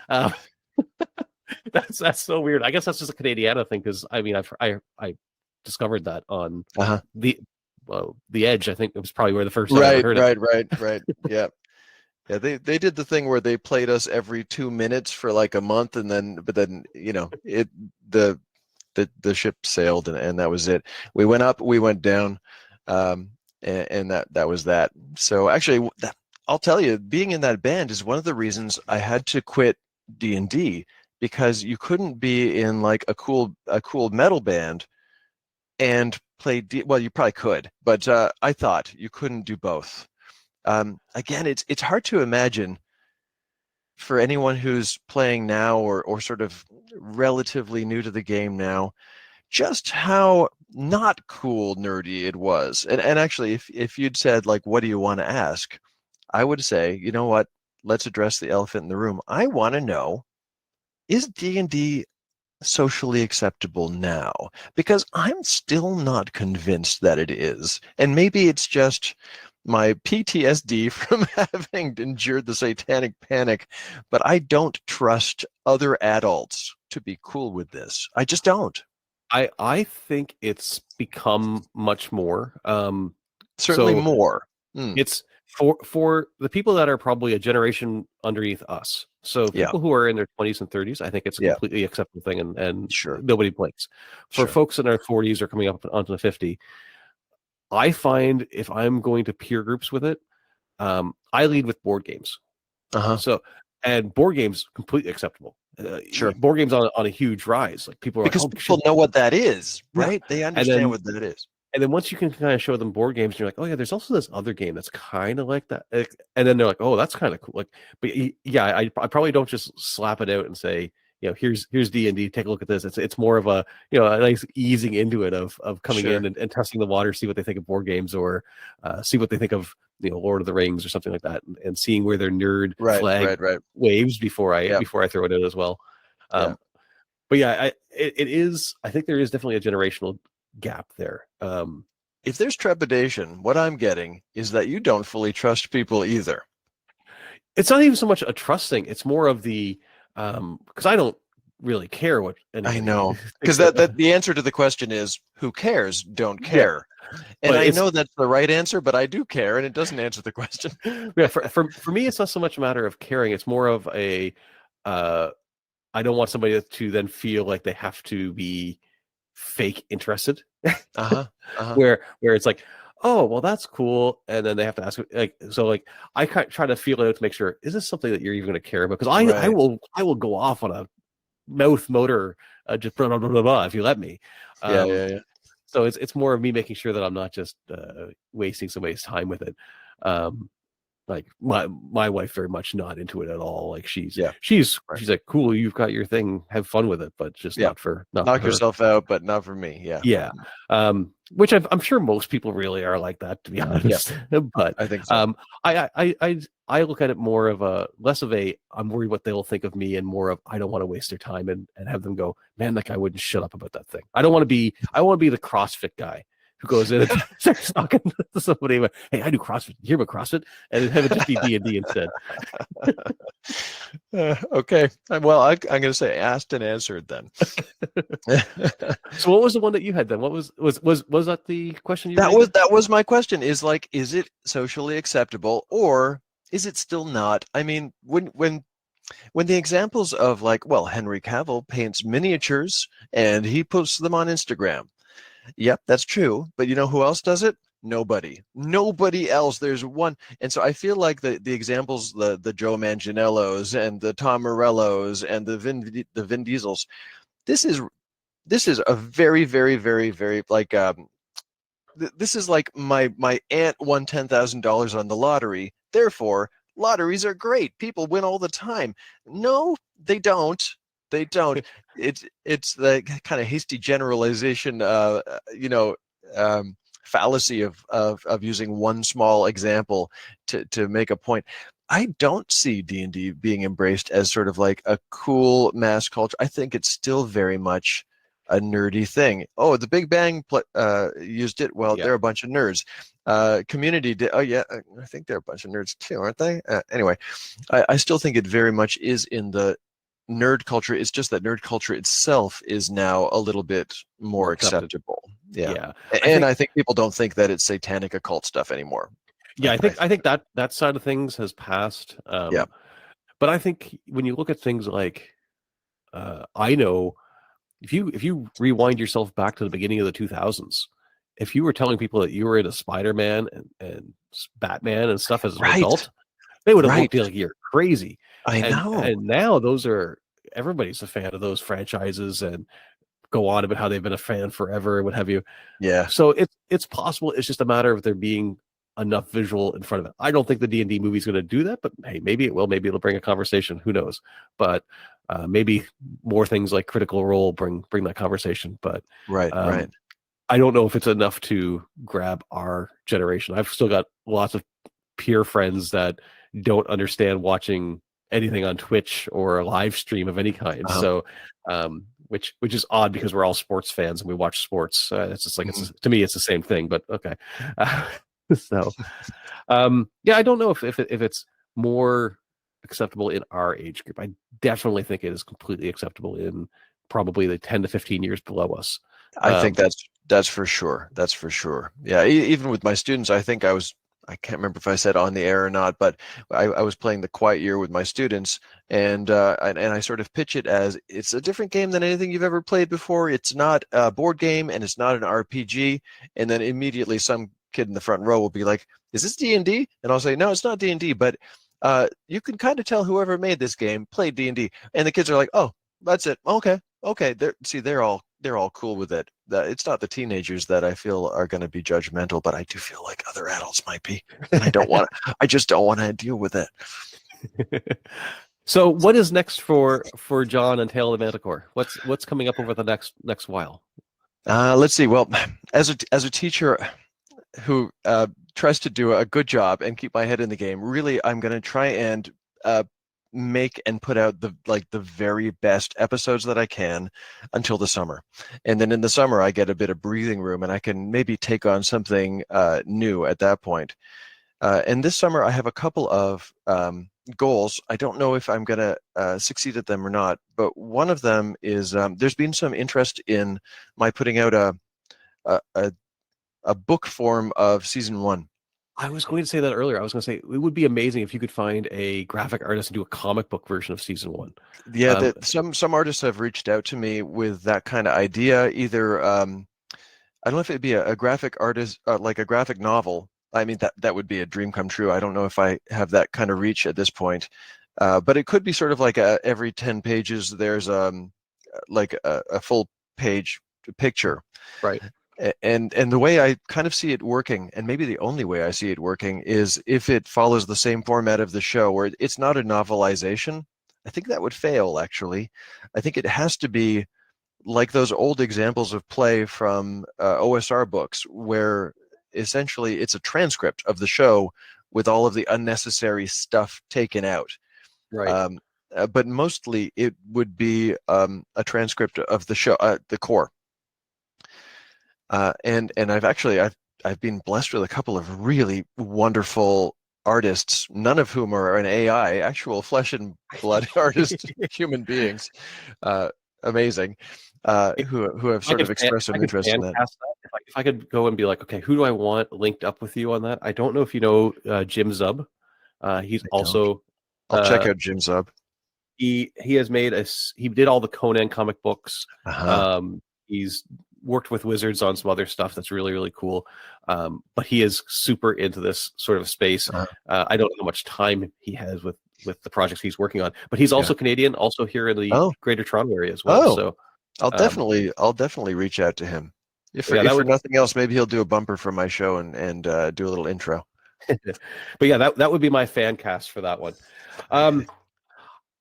That's so weird. I guess that's just a Canadiana thing because I mean I discovered that on the Edge. I think it was probably where the first time I ever heard it. Right. Yeah. Yeah, they did the thing where they played us every 2 minutes for like a month, and then the ship sailed, and that was it. We went up, we went down, and that was that. So actually, I'll tell you, being in that band is one of the reasons I had to quit D&D, because you couldn't be in like a cool metal band and play well, you probably could, but I thought you couldn't do both. Again, it's hard to imagine for anyone who's playing now or sort of relatively new to the game now, just how not cool nerdy it was. And actually, if you'd said, like, what do you want to ask? I would say, you know what? Let's address the elephant in the room. I want to know, is D&D socially acceptable now? Because I'm still not convinced that it is. And maybe it's just my PTSD from having endured the satanic panic, but I don't trust other adults to be cool with this. I just don't. I think it's become much more. Certainly more. It's for the people that are probably a generation underneath us. So people who are in their 20s and 30s, I think it's a completely acceptable thing, and sure, nobody blinks. For folks in their 40s or coming up onto the 50, I find if I'm going to peer groups with it, I lead with board games. So, and board games completely acceptable. Sure, board games on a huge rise. Like people are because like, people know what that is, right? They understand what that is. And then once you can kind of show them board games, you're like, oh yeah, there's also this other game that's kind of like that. And then they're like, oh, that's kind of cool. Like, but yeah, I probably don't just slap it out and say, you know, here's D&D, take a look at this. It's more of a, you know, a nice easing into it of coming in and testing the water, see what they think of board games, or see what they think of, you know, Lord of the Rings or something like that, and seeing where their nerd flag waves before I throw it out as well. But yeah, it is. I think there is definitely a generational gap there. If there's trepidation, what I'm getting is that you don't fully trust people either. It's not even so much a trust thing. It's more of the because I don't really care what I know, because that the answer to the question is who cares? Don't care. And I know that's the right answer, but I do care, and it doesn't answer the question. Yeah, for me, it's not so much a matter of caring. It's more of a I don't want somebody to then feel like they have to be fake interested. Where it's like, oh, well, that's cool, and then they have to ask, like, so like I try to feel it out to make sure, is this something that you're even going to care about? Because I will go off on a mouth motor, just blah, blah, blah, blah, blah, if you let me. So it's more of me making sure that I'm not just wasting somebody's time with it. Like my wife very much not into it at all. Like she's like, cool, you've got your thing, have fun with it, but just not knock yourself out, but not for me. Which I'm sure most people really are like that, to be honest. But I think so. I look at it more of a less of a I'm worried what they'll think of me, and more of I don't want to waste their time and have them go, man, that guy wouldn't shut up about that thing. I want to be the CrossFit guy who goes in and starts talking to somebody about, hey, I do CrossFit. You hear about CrossFit? And have it just be D&D instead. Okay. Well, I'm going to say asked and answered then. So what was the one that you had then? What was that the question you that was my question, is like, is it socially acceptable or is it still not? I mean, when the examples of like, well, Henry Cavill paints miniatures and he posts them on Instagram. Yep, that's true. But you know who else does it? Nobody else. There's one. And so I feel like the examples, the Joe Manganiellos and the Tom Morellos and the Vin Diesels, this is a very, very, very, very like this is like my aunt won $10,000 on the lottery. Therefore, lotteries are great. People win all the time. No, they don't. They don't. It's the kind of hasty generalization, fallacy of using one small example to make a point. I don't see D&D being embraced as sort of like a cool mass culture. I think it's still very much a nerdy thing. Oh, the Big Bang used it. Well, Yeah. they're a bunch of nerds. Community did. Oh, yeah, I think they're a bunch of nerds too, aren't they? Anyway, I still think it very much is in the nerd culture. It's just that nerd culture itself is now a little bit more accepted. acceptable. Yeah. Yeah. I think people don't think that it's satanic occult stuff anymore. Yeah, I think that side of things has passed. Yeah. But I think when you look at things like, I know if you rewind yourself back to the beginning of the 2000s, if you were telling people that you were into Spider-Man and Batman and stuff as an Right. adult, they would have Right. looked like you're crazy. I know. And now everybody's a fan of those franchises and go on about how they've been a fan forever and what have you. Yeah. So it's possible. It's just a matter of there being enough visual in front of it. I don't think the D&D movie is going to do that, but hey, maybe it will. Maybe it'll bring a conversation. Who knows? But maybe more things like Critical Role bring that conversation. But right. I don't know if it's enough to grab our generation. I've still got lots of peer friends that don't understand watching anything on Twitch or a live stream of any kind. So, which is odd because we're all sports fans and we watch sports. It's just like to me, it's the same thing. But okay. So, yeah, I don't know if it's more acceptable in our age group. I definitely think it is completely acceptable in probably the 10 to 15 years below us. I think that's for sure. That's for sure. Yeah. Even with my students, I can't remember if I said on the air or not, but I was playing the Quiet Year with my students, and I sort of pitch it as it's a different game than anything you've ever played before. It's not a board game and it's not an RPG. And then immediately some kid in the front row will be like, "Is this D&D?" And I'll say, "No, it's not D&D, but you can kind of tell whoever made this game played D&D." And the kids are like, "Oh, that's it. Okay." They're all cool with it. It's not the teenagers that I feel are going to be judgmental, but I do feel like other adults might be, and I just don't want to deal with it. So, what is next for John and Tale of the Manticore? What's coming up over the next while? Let's see. Well, as a teacher who tries to do a good job and keep my head in the game, really, I'm going to try and make and put out the very best episodes that I can until the summer. And then in the summer I get a bit of breathing room and I can maybe take on something new at that point. And this summer I have a couple of goals. I don't know if I'm going to succeed at them or not, but one of them is there's been some interest in my putting out a book form of season 1. I was going to say that earlier. I was going to say it would be amazing if you could find a graphic artist and do a comic book version of season 1. Yeah, some artists have reached out to me with that kind of idea. Either I don't know if it'd be a graphic artist, like a graphic novel. I mean, that would be a dream come true. I don't know if I have that kind of reach at this point, but it could be sort of like every 10 pages there's like a full page picture. Right. And the way I kind of see it working, and maybe the only way I see it working, is if it follows the same format of the show, where it's not a novelization. I think that would fail, actually. I think it has to be like those old examples of play from OSR books, where essentially it's a transcript of the show with all of the unnecessary stuff taken out. Right. But mostly it would be a transcript of the show, the core. And I've been blessed with a couple of really wonderful artists, none of whom are an AI, actual flesh and blood artists, human beings, amazing, who have sort of expressed some interest in that. If I could go and be like, okay, who do I want linked up with you on that? I don't know if you know Jim Zub. He's also. I'll check out Jim Zub. He has made he did all the Conan comic books. He's worked with Wizards on some other stuff that's really, really cool. But he is super into this sort of space. I don't know how much time he has with the projects he's working on, but he's also Canadian, also here in the Greater Toronto area as well. So I'll definitely reach out to him. If for nothing else, maybe he'll do a bumper for my show and do a little intro. But yeah, that would be my fan cast for that one. Okay.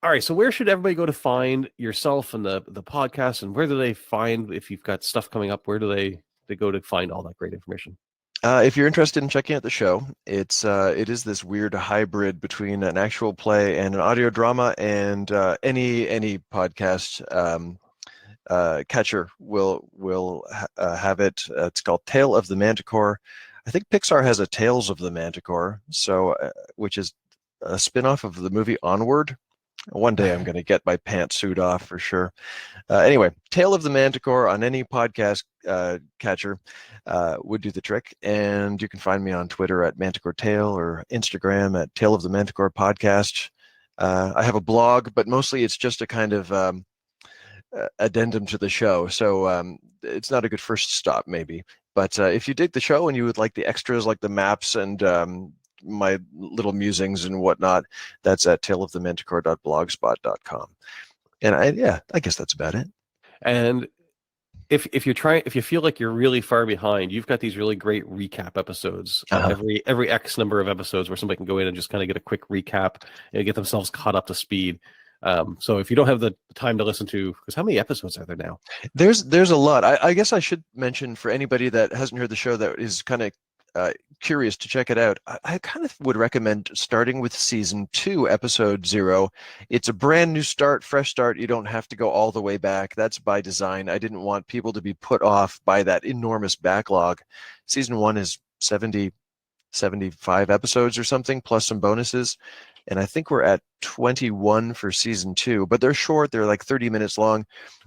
All right, so where should everybody go to find yourself and the podcast, and where do they find, if you've got stuff coming up, where do they go to find all that great information? If you're interested in checking out the show, it is this weird hybrid between an actual play and an audio drama, and any podcast catcher will have it. It's called Tale of the Manticore. I think Pixar has a Tales of the Manticore, so which is a spin-off of the movie Onward. One day I'm going to get my pantsuit off for sure. Anyway, Tale of the Manticore on any podcast catcher would do the trick. And you can find me on Twitter at Manticore Tale or Instagram at Tale of the Manticore Podcast. I have a blog, but mostly it's just a kind of addendum to the show. So it's not a good first stop, maybe. But if you dig the show and you would like the extras, like the maps and my little musings and whatnot, that's at taleofthemanticore.blogspot.com. And I guess that's about it. And if you feel like you're really far behind, you've got these really great recap episodes. Every X number of episodes where somebody can go in and just kind of get a quick recap and get themselves caught up to speed. So if you don't have the time to listen to, because how many episodes are there now? There's a lot. I guess I should mention for anybody that hasn't heard the show that is kind of curious to check it out, I kind of would recommend starting with season 2, episode 0. It's a brand new start, fresh start. You don't have to go all the way back. That's by design. I didn't want people to be put off by that enormous backlog. Season 1 is 75 episodes or something, plus some bonuses. And I think we're at 21 for season 2, but they're short. They're like 30 minutes long.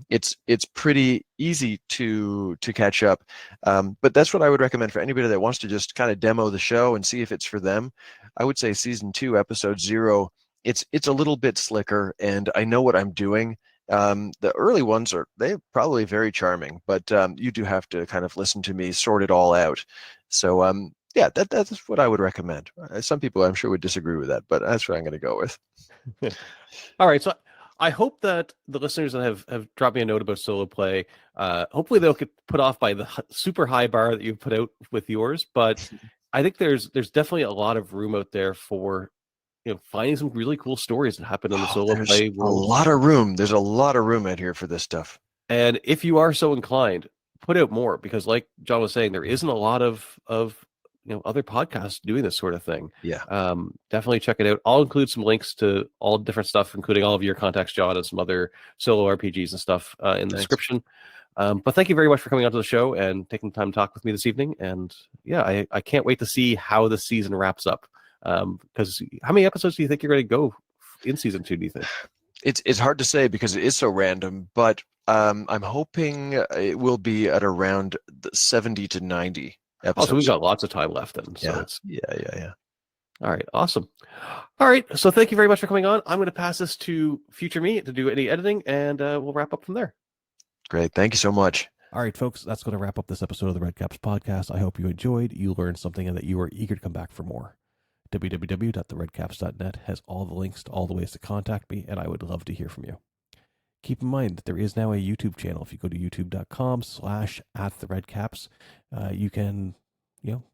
It's pretty easy to catch up. But that's what I would recommend for anybody that wants to just kind of demo the show and see if it's for them. I would say season 2, episode 0. It's a little bit slicker, and I know what I'm doing. The early ones they're probably very charming, but you do have to kind of listen to me sort it all out. So yeah, that's what I would recommend. Some people I'm sure would disagree with that, but that's what I'm going to go with. All right, so I hope that the listeners that have dropped me a note about solo play, hopefully they'll get put off by the super high bar that you've put out with yours. But I think there's definitely a lot of room out there for finding some really cool stories that happen in the solo play world. A lot of room. There's a lot of room out here for this stuff. And if you are so inclined, put out more, because like John was saying, there isn't a lot of other podcasts doing this sort of thing. Yeah. Definitely check it out. I'll include some links to all different stuff, including all of your contacts, John, and some other solo RPGs and stuff in the description. But thank you very much for coming onto the show and taking the time to talk with me this evening. And yeah, I can't wait to see how the season wraps up. Because how many episodes do you think you're going to go in season 2, do you think? It's hard to say because it is so random, but I'm hoping it will be at around 70 to 90 episodes. Oh, so we've got lots of time left then. So yeah. All right, awesome. All right, so thank you very much for coming on. I'm going to pass this to future me to do any editing, and we'll wrap up from there. Great, thank you so much. All right, folks, that's going to wrap up this episode of the Redcaps Podcast. I hope you enjoyed, you learned something, and that you are eager to come back for more. www.theredcaps.net has all the links to all the ways to contact me, and I would love to hear from you. Keep in mind that there is now a YouTube channel. If you go to youtube.com/@theredcaps, you can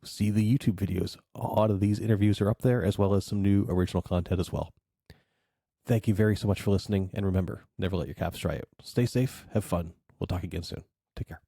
see the YouTube videos. A lot of these interviews are up there, as well as some new original content as well. Thank you very so much for listening, and remember, never let your caps dry out. Stay safe, have fun. We'll talk again soon. Take care.